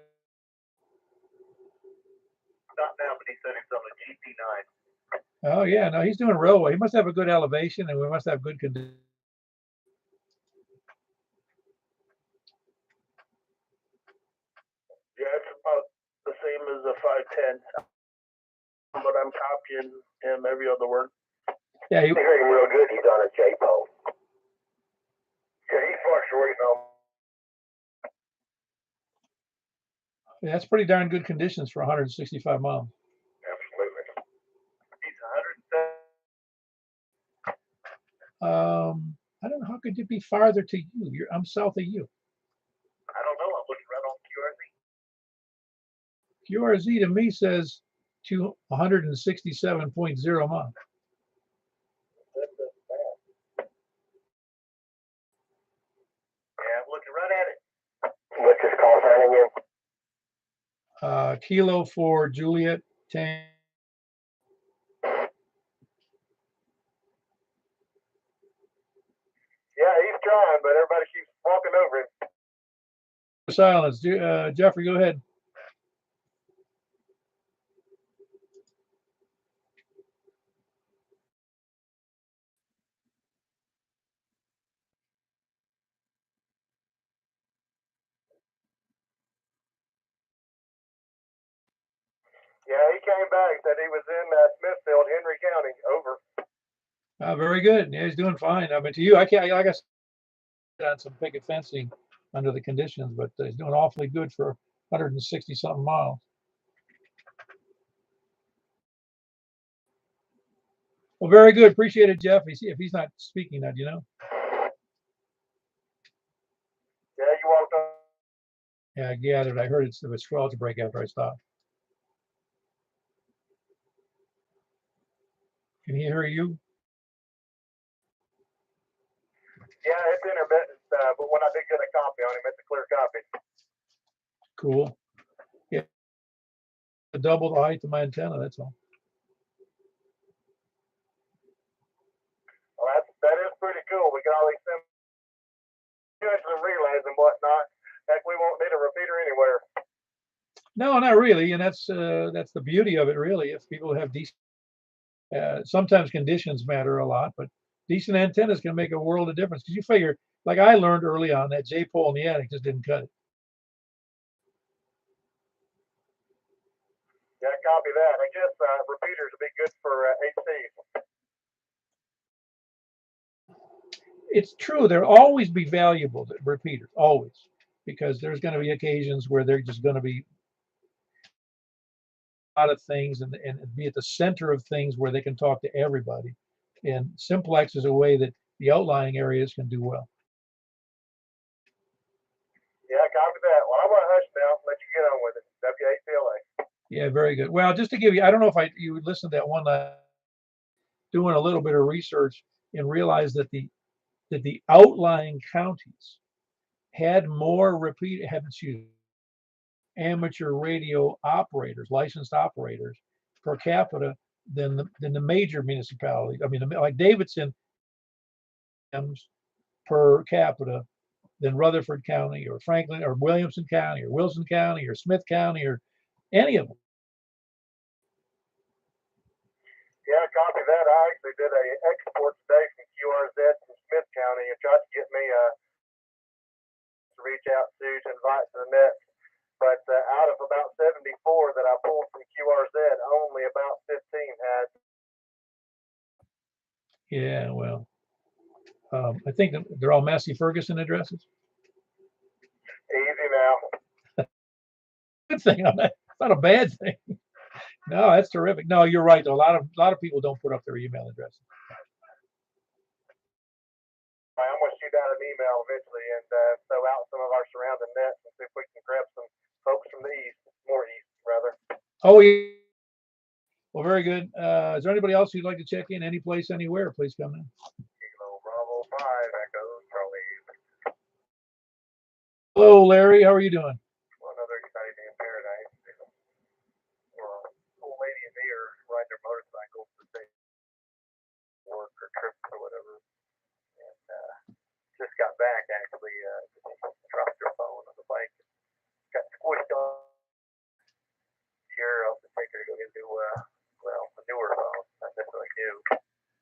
not now, but he said he's on a GP9. Oh yeah, no, he's doing real well. He must have a good elevation, and we must have good conditions. Yeah, it's about the same as a 510, but I'm copying him every other word. Yeah, I heard him real good. He's on a J-pole. Yeah, he fluctuates on. that's pretty darn good conditions for 165 miles. Absolutely. He's 107. I don't know, how could it be farther to you? I'm south of you. I don't know. I'm looking right on QRZ. QRZ to me says 167.0 miles. Yeah, I'm looking right at it. What's his call sign again? Kilo 4 Juliet Tango. Yeah, he's trying, but everybody keeps walking over him. Silence. Jeffrey, go ahead. Yeah, he came back, said he was in Smithfield, Henry County. Over. Very good. Yeah, he's doing fine. I mean, to you, I can't. Like I said, on some picket fencing under the conditions, but he's doing awfully good for 160 something miles. Well, very good. Appreciate it, Jeff. If he's not speaking now, do you know? Yeah, you walked on. Yeah, I gathered. I heard it was 12 to break after I stopped. Can he hear you? Yeah, it's intermittent, but when I did get a copy on him, it's a clear copy. Cool. Yeah. Double the height of my antenna, that's all. Well, that is pretty cool. We got all these and relays and whatnot. Heck, we won't need a repeater anywhere. No, not really, and that's the beauty of it, really. If people have decent, sometimes conditions matter a lot, but decent antennas can make a world of difference. Because you figure, like I learned early on, that J-pole in the attic just didn't cut it. Yeah, copy that. I guess repeaters would be good for HCs. It's true. There'll always be valuable repeaters, always, because there's going to be occasions where they're just going to be a lot of things and be at the center of things where they can talk to everybody. And simplex is a way that the outlying areas can do well. Yeah, copy that. Well, I'm going to hush now and let you get on with it. WACLA. Yeah, very good. Well, just to give you, I don't know if you would listen to that one, doing a little bit of research and realize that the outlying counties had more amateur radio operators, licensed operators per capita than the major municipalities. I mean, like Davidson per capita than Rutherford County or Franklin or Williamson County or Wilson County or Smith County or any of them. Yeah, copy that. I actually did a export today from QRZ from Smith County and tried to get me to reach out to invite to the net. But out of about 74 that I pulled from QRZ, only about 15 had. Yeah, well, I think they're all Massey Ferguson addresses. Easy now. Good thing on that. It's not a bad thing. No, that's terrific. No, you're right. Though. A lot of people don't put up their email addresses. I'm going to shoot out an email eventually and throw out some of our surrounding nets and see if we can grab some folks from the east, more east rather. Oh yeah. Well, very good. Is there anybody else you'd like to check in? Any place, anywhere? Please come in. Kilo Bravo 5 Echo Charlie. Hello, Larry. How are you doing? Another exciting day in paradise. Old lady and me are riding their motorcycles to say work or trips or whatever. And just got back actually. Dropped her phone on the bike. Got squished on. Here, I'll just take her to go get a newer phone. Not necessarily new.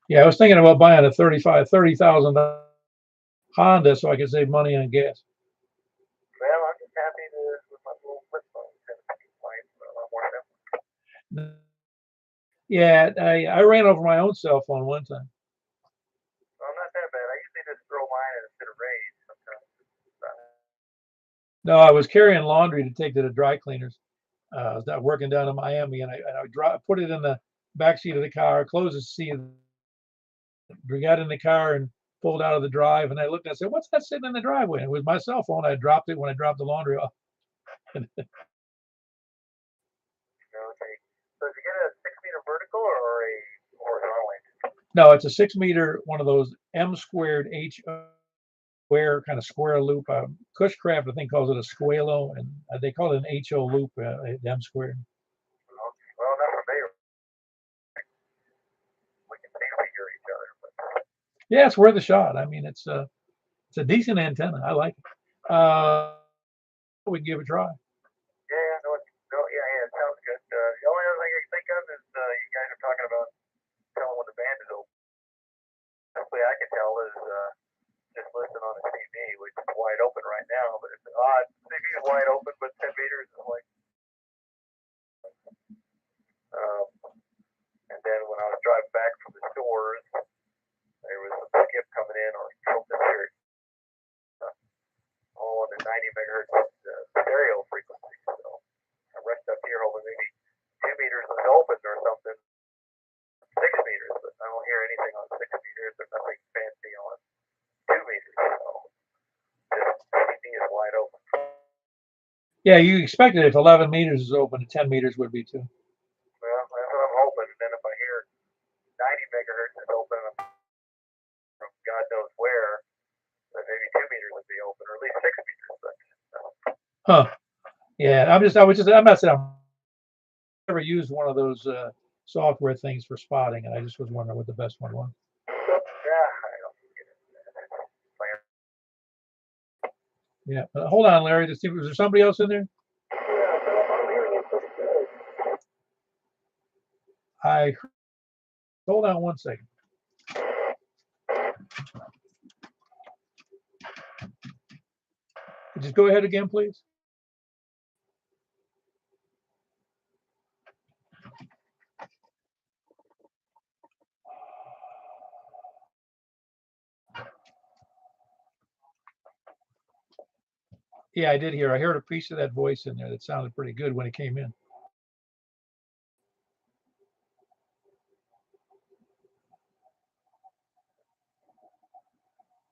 Yeah, I was thinking about buying a $30,000 Honda so I could save money on gas. Well, I'm just happy with my little flip phone. Yeah, I ran over my own cell phone one time. Well, not that bad. I usually just throw mine in a bit of rage sometimes. No, I was carrying laundry to take to the dry cleaners. I was working down in Miami, and I put it in the back seat of the car, closed the seat, got in the car, and pulled out of the drive. And I looked and I said, "What's that sitting in the driveway?" And it was my cell phone. I dropped it when I dropped the laundry off. Okay. So did you get a 6-meter vertical or a horizontal length? No, it's a 6-meter, one of those M squared H square kind of square loop. Cushcraft, I think, calls it a squalo, and they call it an HO loop, M squared. Well, not familiar. We can figure each other. But... Yeah, it's worth a shot. I mean, it's a decent antenna. I like it. We can give it a try. Yeah, it sounds good. The only other thing I can think of is you guys are talking about telling when the band is open. The way I can tell is just listen on the TV, which is wide open right now, but it's odd. TV is wide open, but 10 meters is like. And then when I was driving back from the stores, there was a skip coming in or something weird. All on the 90 megahertz stereo frequency. So I rushed up here hoping maybe 2 meters was open or something. 6 meters, but I don't hear anything on 6 meters. There's nothing fancy on 2 meters. So just TV is wide open. Yeah, you expected if 11 meters is open, 10 meters would be too. Well, that's what I'm hoping. And then if I hear 90 megahertz is open from God knows where, then maybe 2 meters would be open, or at least 6 meters. But Huh. Yeah, I'm not saying I've never used one of those software things for spotting, and I just was wondering what the best one was. yeah, I don't get it. Yeah, hold on, Larry. To see, was there somebody else in there? Hold on one second. Just go ahead again, please. Yeah, I did hear. I heard a piece of that voice in there that sounded pretty good when it came in.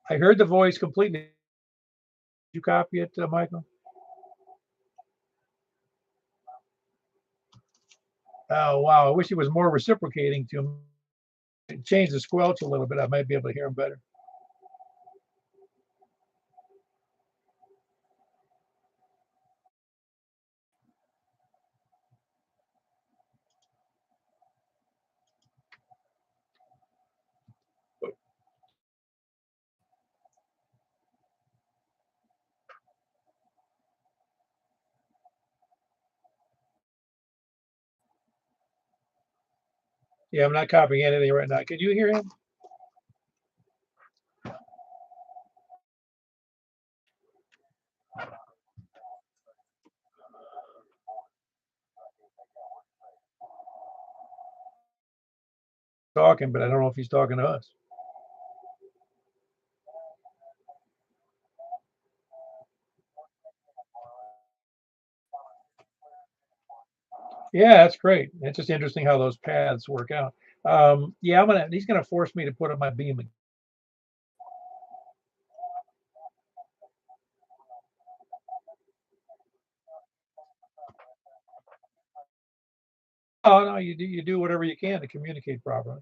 I heard the voice completely. Did you copy it, Michael? Oh, wow. I wish it was more reciprocating to him. Change the squelch a little bit. I might be able to hear him better. Yeah, I'm not copying anything right now. Can you hear him? Talking, but I don't know if he's talking to us. Yeah, that's great. It's just interesting how those paths work out. Yeah, he's gonna force me to put up my beam again. Oh no, you do whatever you can to communicate properly.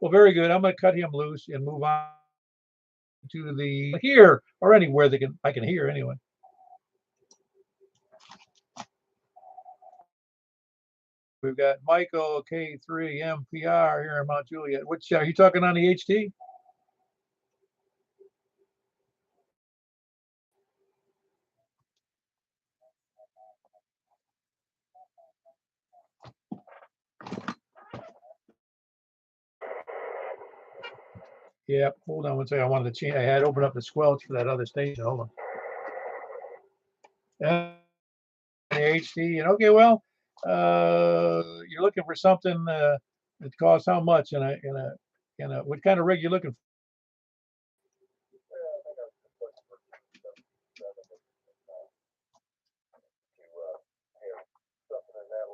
Well, very good. I'm gonna cut him loose and move on to the here or anywhere I can hear anyway. We've got Michael K3 MPR here in Mount Juliet. Which are you talking on the HT? Yeah, hold on one second. I wanted to change. I had opened up the squelch for that other station. Hold on. The HT, and okay, well, you're looking for something that costs how much what kind of rig you looking for? something in that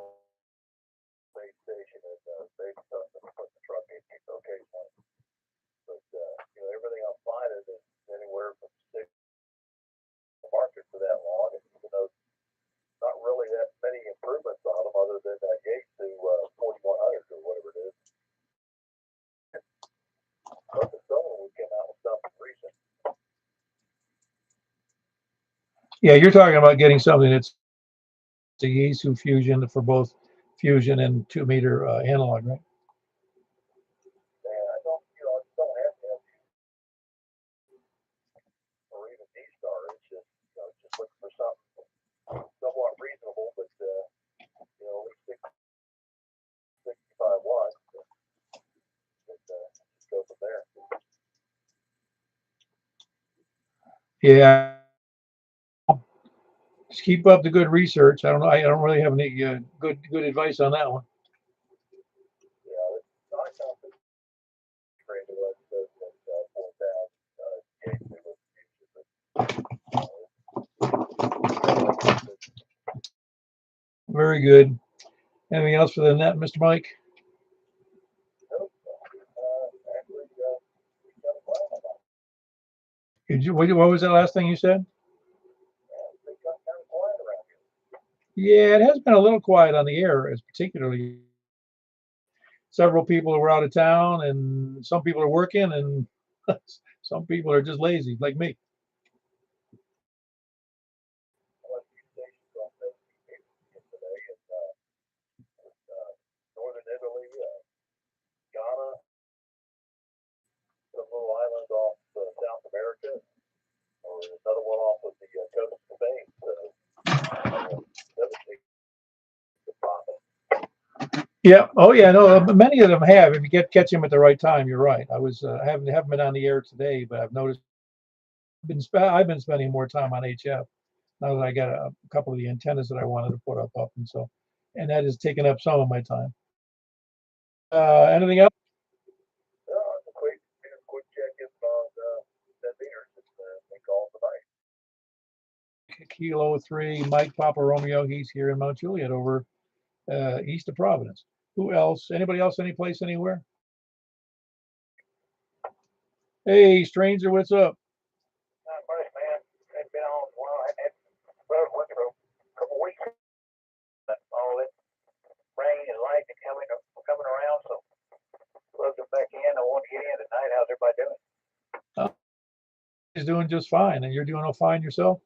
base station and base something to put the truck in. It's okay, but everything I'll find is anywhere from 6 market for that long, and even though not really that many improvements on them other than that gate to 4100 or whatever it is. But someone would come out with something recent. Yeah, you're talking about getting something that's the Yaesu fusion for both fusion and 2 meter analog, right? And I don't have to have or even D-Star. It's just looking for something somewhat reasonable, but at least 65 watts. Just go from there. Yeah. Just keep up the good research. I don't know. I don't really have any good advice on that one. Yeah, it's not something trained to us that 4,000 Very good. Anything else for the net, Mr. Mike? What was that last thing you said? Yeah, it has been a little quiet on the air, as particularly several people who were out of town, and some people are working, and some people are just lazy, like me. Northern Italy, Ghana, some little island off South America, or another one off of the coast of Spain. So, Yeah. Oh, yeah. No, many of them have. If you catch them at the right time, you're right. I was haven't been on the air today, but I've noticed I've been spending more time on HF now that I got a couple of the antennas that I wanted to put up, and so, and that has taken up some of my time. Anything else? quick check-in on that meters that they called tonight. Kilo 3, Mike Papa Romeo. He's here in Mount Juliet, over east of Providence. Who else? Anybody else? Any place? Anywhere? Hey, stranger, what's up? Not much, man. It's been on a while. Well, went for a couple weeks. All this rain and lightning coming around, so plugged them back in. I want to get in tonight. How's everybody doing? He's doing just fine, and you're doing all fine yourself.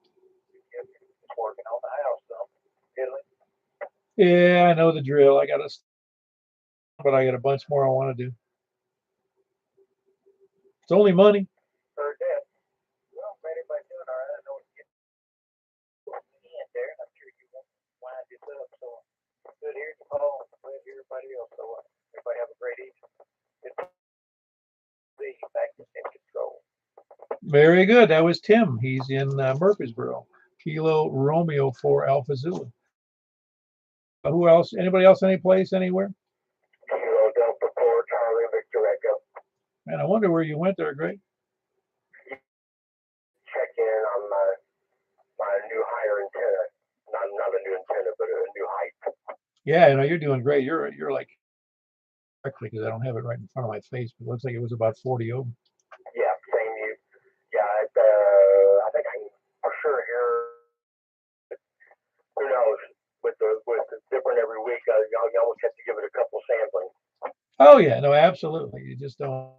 Just working on the house, so Italy. Yeah, I know the drill. But I got a bunch more I want to do. It's only money. Heard that. Well, man, everybody's doing all right. I know it's getting in there. I'm sure you won't wind this up. So good hearing you, Paul. Glad to hear everybody else. So everybody have a great evening. Good to see you back in control. Very good. That was Tim. He's in Murfreesboro. Kilo Romeo 4 Alpha Zulu. Who else? Anybody else? Any place? Anywhere? Kilo Delta 4 Charlie Victor Echo. Man, I wonder where you went there, Greg. Check in on my new higher antenna. Not a new antenna, but a new height. Yeah, you know, you're doing great. You're like, correctly, because I don't have it right in front of my face, but it looks like it was about 40 over. Yeah, same you. Yeah, I think I can for sure hear. Who knows? With the different every week, you almost have to give it a couple samplings. Oh yeah, no, absolutely. You just don't.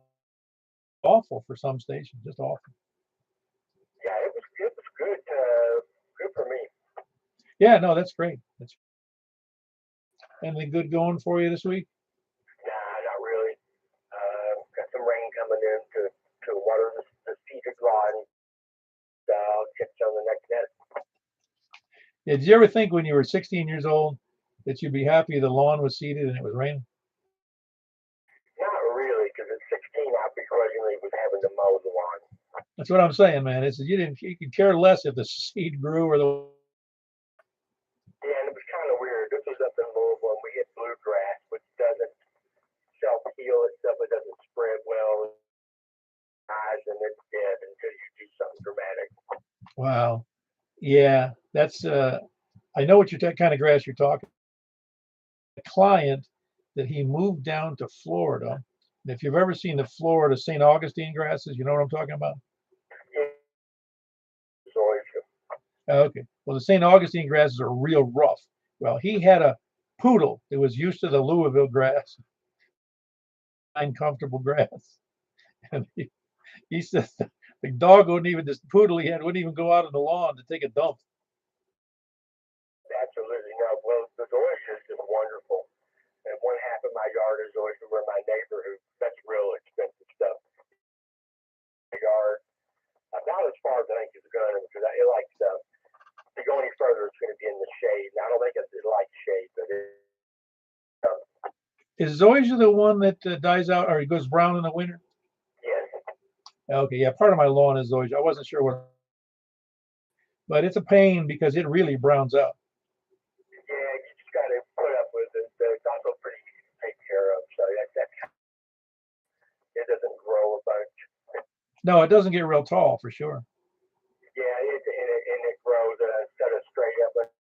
Awful for some stations, just awful. Yeah, it was good. Good for me. Yeah, no, that's great. That's anything good going for you this week? Nah, not really. Got some rain coming in to water the seeded lawn. I'll check on the next net. Yeah, did you ever think when you were 16 years old that you'd be happy the lawn was seeded and it was raining? Not really, because at 16 I begrudgingly was having to mow the lawn. That's what I'm saying, man. It's you could care less if the seed grew or the. Yeah, and it was kind of weird. This was up in Louisville, and we hit bluegrass, which doesn't self-heal itself. It doesn't spread well. And it's dead until you do something dramatic. Wow. Yeah, that's. I know what kind of grass you're talking. A client that he moved down to Florida. And if you've ever seen the Florida St. Augustine grasses, you know what I'm talking about? Okay. Well, the St. Augustine grasses are real rough. Well, he had a poodle that was used to the Louisville grass, uncomfortable grass. And he said the dog wouldn't even, this poodle he had wouldn't even go out on the lawn to take a dump. Absolutely no. Well, the zoysia is just wonderful. And one half of my yard is zoysia where my neighbor, that's real expensive stuff. The yard, not as far as I think it's going, because it likes to go any further, it's going to be in the shade. And I don't think it likes shade, but Is zoysia the one that dies out or it goes brown in the winter? yes. Okay, yeah, part of my lawn is zoysia. I wasn't sure what, but it's a pain because it really browns out. Yeah, you just got to put up with it. It's also pretty easy to take care of, so that's it doesn't grow a bunch. No, it doesn't get real tall for sure. Yeah, it grows instead of straight up. But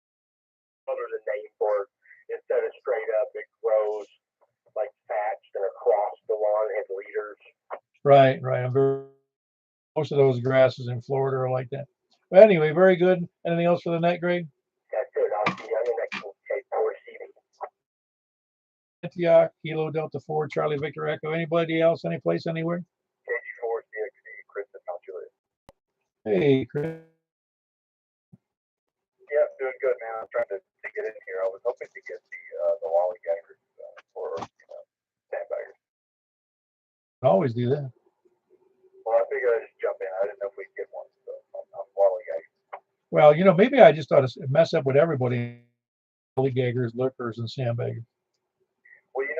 there's a name for it. Instead of straight up, it grows like thatched and across the lawn. It has leaders. Right. Most of those grasses in Florida are like that. But anyway, very good. Anything else for the net, Greg? That's it. I'll see you on the next one. Antioch, Kilo Delta 4, Charlie Victor Echo. Anybody else? Any place, anywhere? KG4 CXD, Chris and Mount Juliet. Hey, Chris. Yeah, doing good, man. I'm trying to get in here. I was hoping to get the lollygaggers for sandbaggers. Always do that. Well, I figured I'd just jump in. I didn't know if we'd get one, so I'm lollygagging. Well, maybe I just ought to mess up with everybody. Lollygaggers, lurkers, and sandbaggers. Well, you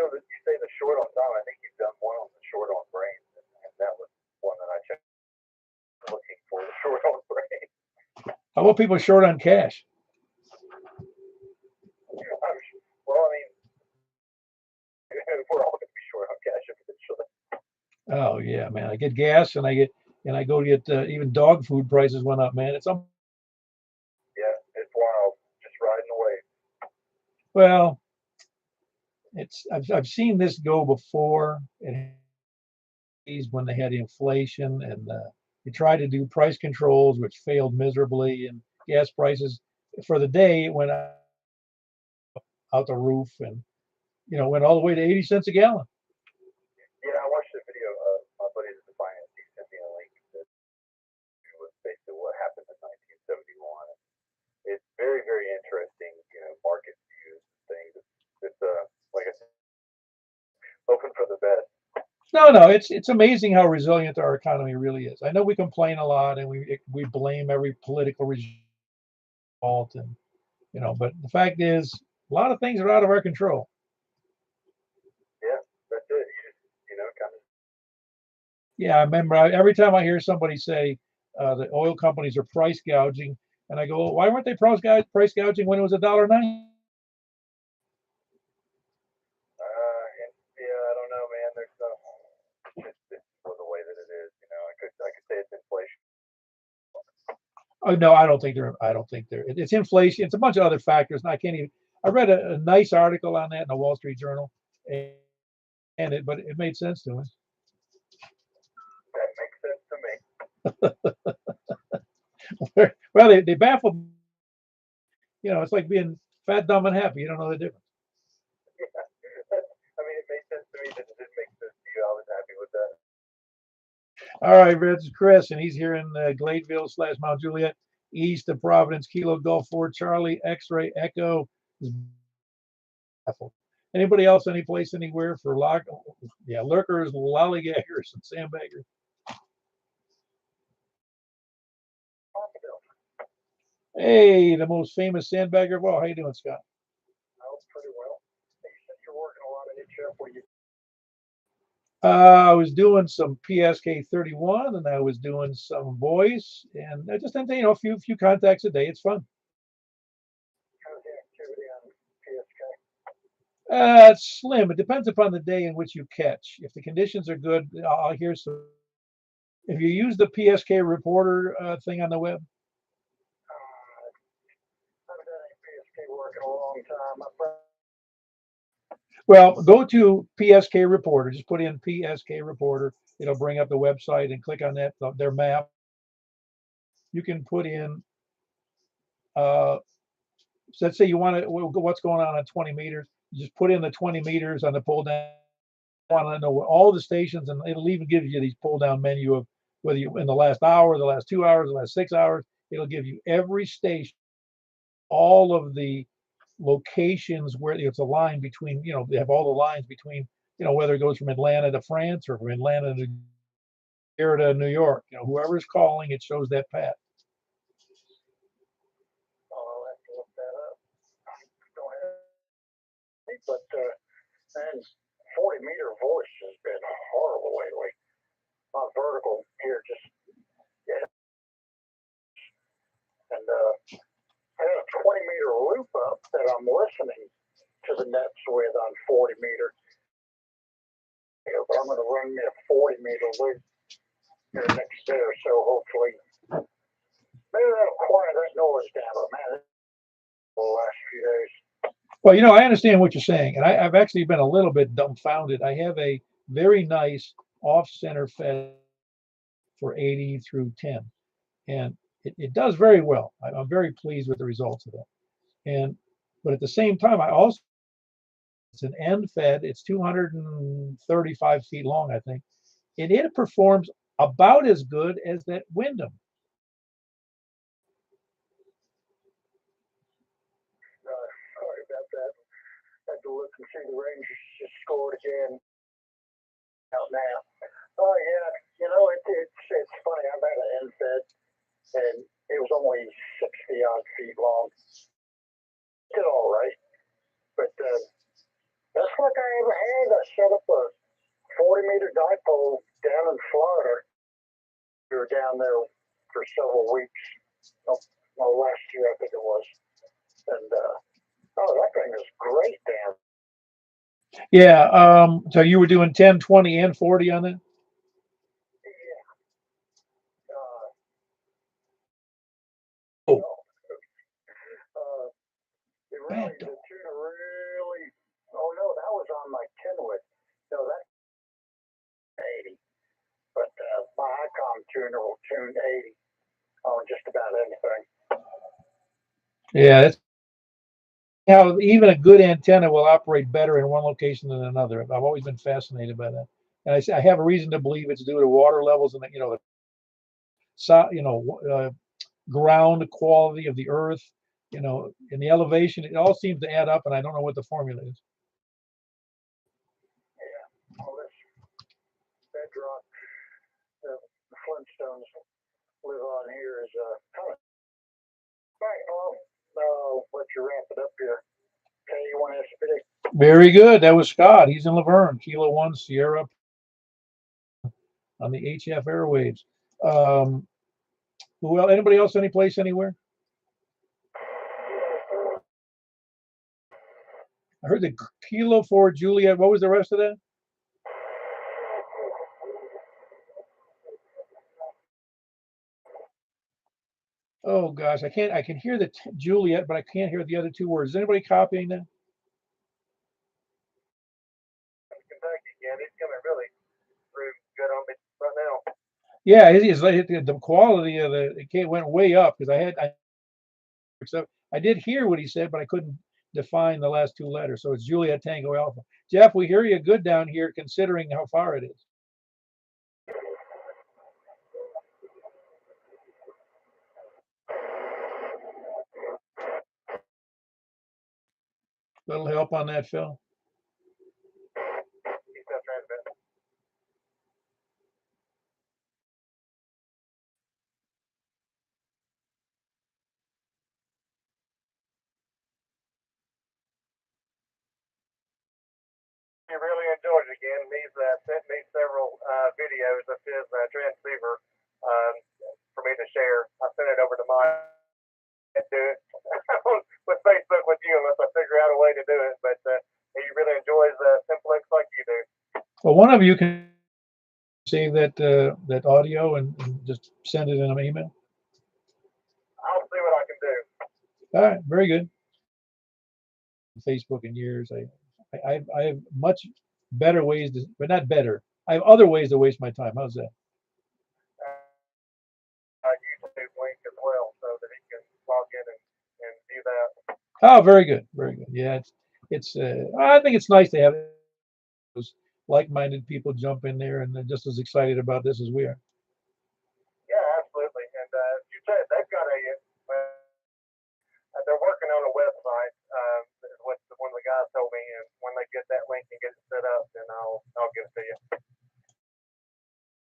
say the short on time. I think you've done one on the short on brains, and that was one that I checked looking for the short on brains. How about people short on cash? Well, I mean, we're all going to be short on cash eventually. Oh yeah, man. I get gas and I go get even dog food prices went up, man. Yeah, it's wild. Just riding away. Well, I've seen this go before. When they had inflation and they tried to do price controls, which failed miserably, and gas prices for the day went out the roof, and went all the way to 80 cents a gallon. Yeah, I watched the video of my buddy at the finance. He sent me a link that was basically what happened in 1971. It's very, very interesting, market views and things. It's like I said, hoping for the best. No, it's amazing how resilient our economy really is. I know we complain a lot and we blame every political regime, and but the fact is, a lot of things are out of our control. Yeah, that's it. You just, kind of. Yeah, I remember every time I hear somebody say the oil companies are price gouging, and I go, well, why weren't they price gouging when it was $1.90? Yeah, I don't know, man. There's no. It's the way that it is. I could say it's inflation. Oh no, I don't think they're. It's inflation. It's a bunch of other factors, and I can't even. I read a nice article on that in the Wall Street Journal, but it made sense to me. That makes sense to me. Well, they baffle. It's like being fat, dumb, and happy. You don't know the difference. Yeah. I mean, it made sense to me. That it didn't make sense to you. I was happy with that. All right, this is Chris, and he's here in Gladeville / Mount Juliet, east of Providence, Kilo Golf 4 Charlie X-Ray Echo. Anybody else, any place, anywhere for lurkers, lollygaggers, and sandbaggers? Hey, the most famous sandbagger of all. How you doing, Scott? Oh, pretty well. You said you're working a lot of HF where you. I was doing some PSK 31, and I was doing some voice, and I just think a few contacts a day. It's fun. How's the activity on PSK? It's slim. It depends upon the day in which you catch. If the conditions are good, I'll hear some. If you use the PSK reporter thing on the web. I haven't done any PSK work in a long time. Well, go to PSK Reporter. Just put in PSK Reporter. It'll bring up the website, and click on that, their map. You can put in, so let's say you want to, what's going on 20 meters. You just put in the 20 meters on the pull down. You want to know what all the stations, and it'll even give you these pull down menu of whether you in the last hour, the last 2 hours, the last 6 hours. It'll give you every station, all of the locations where it's a line between, they have all the lines between, whether it goes from Atlanta to France or from Atlanta to here to New York, whoever's calling, it shows that path. Oh, I'll have to look that up. Go ahead. But and 40-meter voice has been horrible lately. My vertical here just and I got a 20-meter loop up that I'm listening to the nets with on 40-meter. But I'm going to run me a 40-meter loop here next there, so hopefully maybe that'll quiet that noise down. But man, the last few days. Well, I understand what you're saying, and I've actually been a little bit dumbfounded. I have a very nice off-center fed for 80 through 10, and it does very well. I'm very pleased with the results of that. But at the same time, I also It's an end fed. It's 235 feet long, I think. And it performs about as good as that Wyndham. Sorry about that. Had to look and see the Rangers just scored again out now. Oh yeah, it's funny. I'm at an end fed, and it was only 60 odd feet long. Did all right, but best luck I ever had. I set up a 40-meter dipole down in Florida. We were down there for several weeks. Last year I think it was, and that thing is great down. Yeah. So you were doing 10, 20, and 40 on that? Yeah. Oh. It really, the tuna really. Oh no, that was on my Kenwood. No, that's 80. But my Icon tuner will tune 80 on just about anything. Yeah, that's how even a good antenna will operate better in one location than another. I've always been fascinated by that, and I have a reason to believe it's due to water levels and the ground quality of the earth, and the elevation. It all seems to add up, and I don't know what the formula is. Yeah, all this bedrock the Flintstones live on here is kind of. All right, I'll let you wrap it up here. Okay, you want to ask me? Very good. That was Scott. He's in Laverne, Kilo 1 Sierra on the HF airwaves. Well, anybody else, any place, anywhere? I heard the Kilo 4 Juliet. What was the rest of that? Oh gosh, I can't. I can hear the Juliet, but I can't hear the other two words. Is anybody copying that? Kentucky again. It's coming really through good on me right now. Yeah, it's like the quality of it went way up because I did hear what he said, but I couldn't define the last two letters. So it's Juliet Tango Alpha. Jeff, we hear you good down here, considering how far it is. Little help on that, Phil. He really enjoyed it again. He's sent me several videos of his transceiver for me to share. I sent it over to mine and do it with Facebook with you unless I figure out a way to do it. But he really enjoys Simplex like you do. Well, one of you can save that audio and just send it in an email. I'll see what I can do. All right, very good. Facebook in years, I have much better ways to, but not better. I have other ways to waste my time. How's that? YouTube link as well, so that he can log in and view that. Oh, very good, very good. Yeah, it's. I think it's nice to have those like-minded people jump in there and they're just as excited about this as we are. Yeah, absolutely. And you said they've got they're working on a website. Is what one of the guys told me, and when they get that link and get it set up, then I'll give it to you.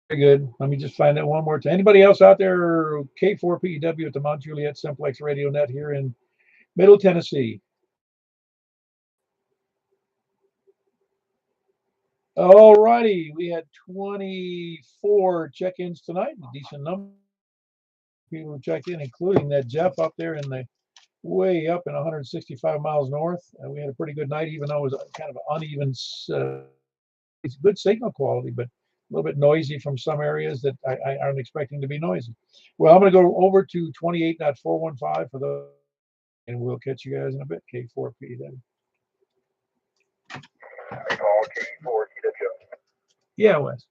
Very good. Let me just find that one more time. Anybody else out there? K4PEW at the Mount Juliet Simplex Radio Net here in Middle Tennessee. All righty, we had 24 check-ins tonight. A decent number of people who checked in, including that Jeff up there in the way up in 165 miles north. We had a pretty good night, even though it was kind of uneven. It's good signal quality, but a little bit noisy from some areas that I aren't expecting to be noisy. Well, I'm going to go over to 28.415 for those, and we'll catch you guys in a bit. K4P then. Yeah, Wes.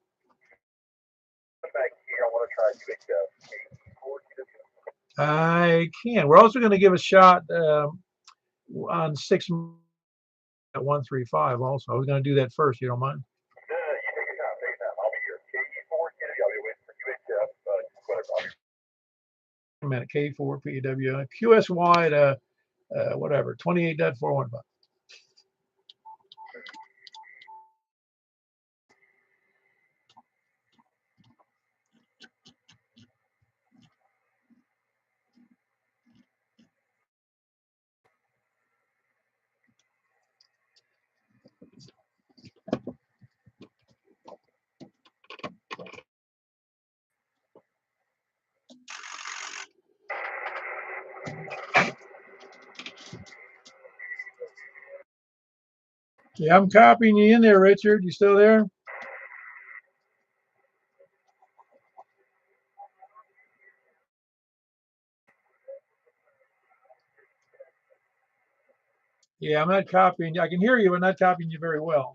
I can. We're also going to give a shot on 6 at 135 also. I was going to do that first. You don't mind? You take your time, take your time. I'll be here. KE4, I'll be waiting for you at whatever. I'll be A minute, K4 PW, QS wide, whatever, 28.415. Yeah, I'm copying you in there, Richard. You still there? Yeah, I'm not copying you. I can hear you, but not copying you very well.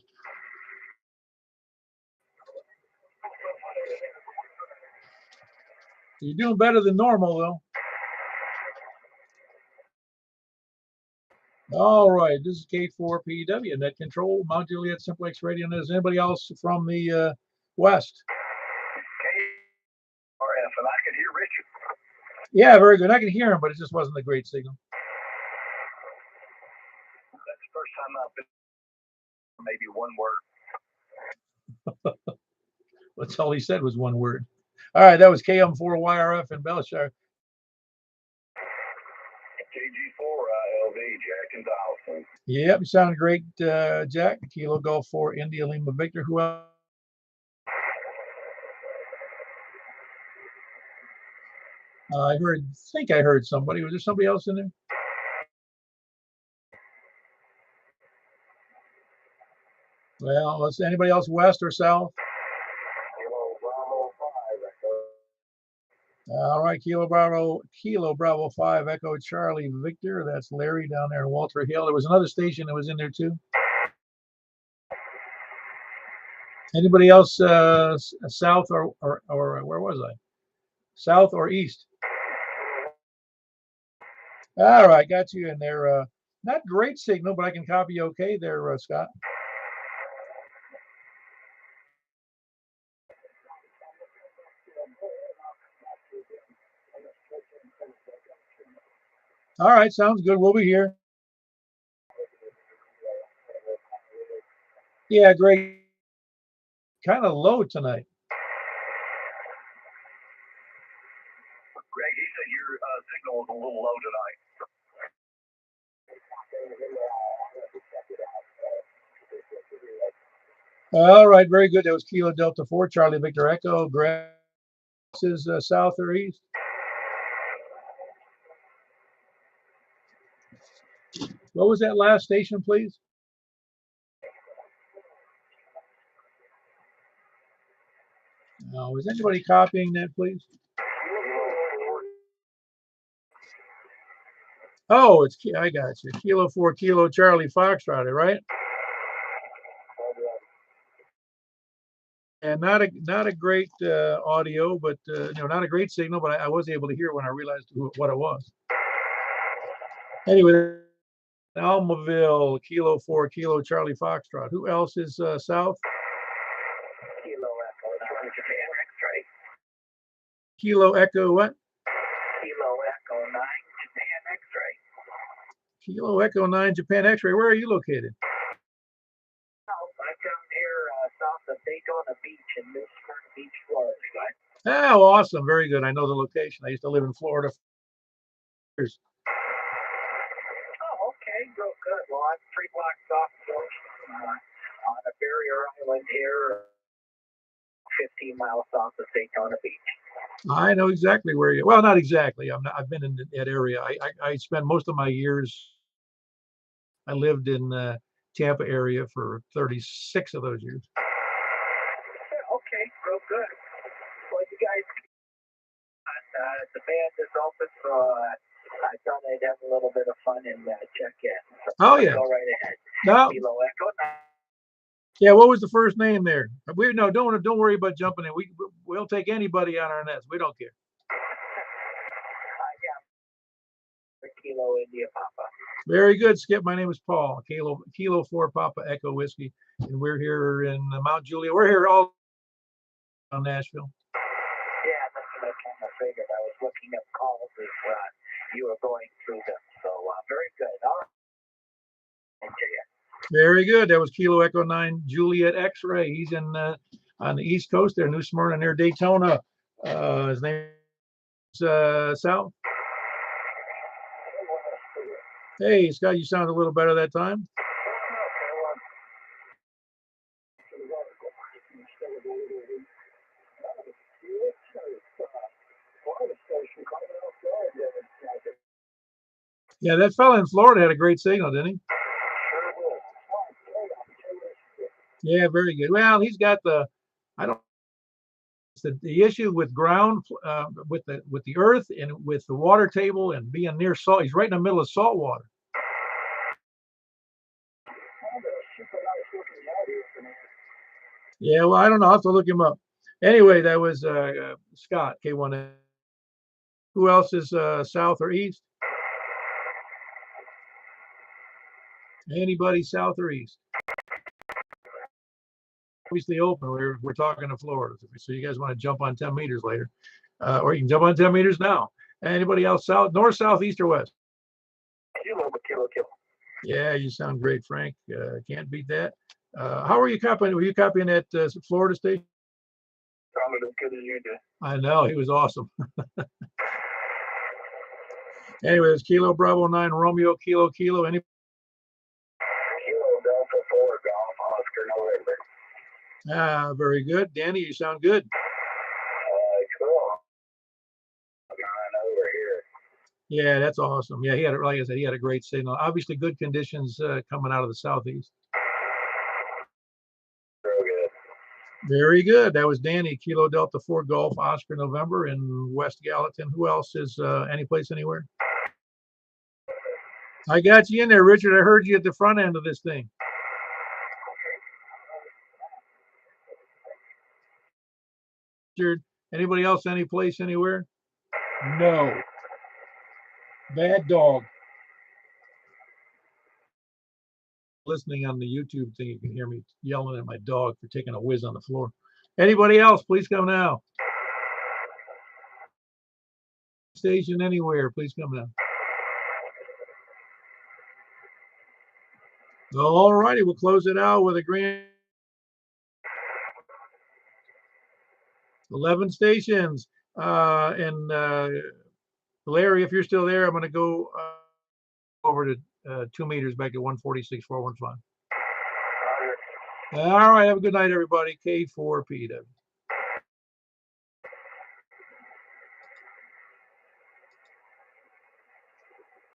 You're doing better than normal, though. All right, this is K4PW, Net Control, Mount Juliet, Simplex Radio. Is anybody else from the West? RF, and I can hear Richard. Yeah, very good. I can hear him, but it just wasn't a great signal. That's the first time I've been maybe one word. That's all he said was one word. All right, that was KM4YRF in Belshire. KG4 LV, Jack and Donaldson. Yep, you sound great, Jack. Kilo Golf 4 India Lima Victor. Who else? I think I heard somebody. Was there somebody else in there? Well, let's anybody else west or south? Kilo Bravo 5 Echo. All right, Kilo Bravo 5 Echo Charlie Victor. That's Larry down there in Walter Hill. There was another station that was in there too. Anybody else south or where was I? South or east? All right, got you in there. Not great signal, but I can copy okay there, Scott. All right, sounds good. We'll be here. Yeah, great. Kind of low tonight. Greg, he said your signal was a little low tonight. All right, very good. That was Kilo Delta 4 Charlie Victor Echo. Grass is south or east? What was that last station, please? Is anybody copying that, please? Oh, I got you. Kilo 4 Kilo Charlie Foxtrot, right? And not a great audio, but not a great signal, but I was able to hear when I realized what it was. Anyway, Almaville, Kilo 4 Kilo Charlie Foxtrot. Who else is south? Kilo Echo 9 Japan X-ray. Kilo Echo what? Kilo Echo 9 Japan X-ray. Kilo Echo 9 Japan X-ray. Where are you located? I'm down here south of Daytona Beach in New Smyrna Beach, Florida. Oh, awesome. Very good. I know the location. I used to live in Florida for years. Oh, okay. Real good. Well, I'm 3 blocks off the ocean on a barrier island here, 15 miles south of Daytona Beach. I know exactly where you. Well, not exactly. I've been in that area. I spent most of my years. I lived in Tampa area for 36 of those years. Okay, real good. Well, you guys, the band is open, so I thought I'd have a little bit of fun and check in. So Oh yeah. Go right ahead. No. Kilo Echo 9. Yeah, what was the first name there? Don't worry about jumping in. We'll take anybody on our nest. We don't care. Yeah. Kilo India Papa. Very good, Skip. My name is Paul. Kilo 4 Papa Echo Whiskey, and we're here in Mount Juliet. We're here all on Nashville. Yeah, that's what I kind of figured. I was looking at calls as you were going through them. So very good. All right. Thank you. Very good. That was Kilo Echo 9 Juliet X-Ray. He's in on the East Coast there, New Smyrna near Daytona. His name is Sal. Hey, Scott, you sound a little better that time. Yeah, that fella in Florida had a great signal, didn't he? Yeah, very good. Well, he's got I don't. The issue with ground, with the earth and with the water table and being near salt. He's right in the middle of salt water. Yeah, well, I don't know. I'll have to look him up. Anyway, that was Scott, K1. Who else is south or east? Anybody south or east? Obviously open. We're talking to Florida. So you guys want to jump on 10 meters later, or you can jump on 10 meters now. Anybody else south, north, south, east, or west? Kilo. Yeah, you sound great, Frank. Can't beat that. How were you copying? Were you copying at Florida State? Sounded as good as you did. I know, he was awesome. Anyway, it's Kilo Bravo 9 Romeo Kilo. Any? Kilo Delta 4 Golf Oscar November. Very good. Danny, you sound good. Cool. On over here. Yeah, that's awesome. Yeah, he had, like I said, he had a great signal. Obviously, good conditions coming out of the southeast. Real good. Very good. That was Danny, Kilo Delta 4 Golf Oscar November in West Gallatin. Who else is any place anywhere? I got you in there, Richard. I heard you at the front end of this thing. Richard, anybody else any place anywhere? No. Bad dog. Listening on the YouTube thing, you can hear me yelling at my dog for taking a whiz on the floor. Anybody else, please come now. Station anywhere, please come now. All righty, we'll close it out with a grand 11 stations. And Larry, if you're still there, I'm going to go over to 2 meters back at 146.415. All right, have a good night, everybody. K4PW.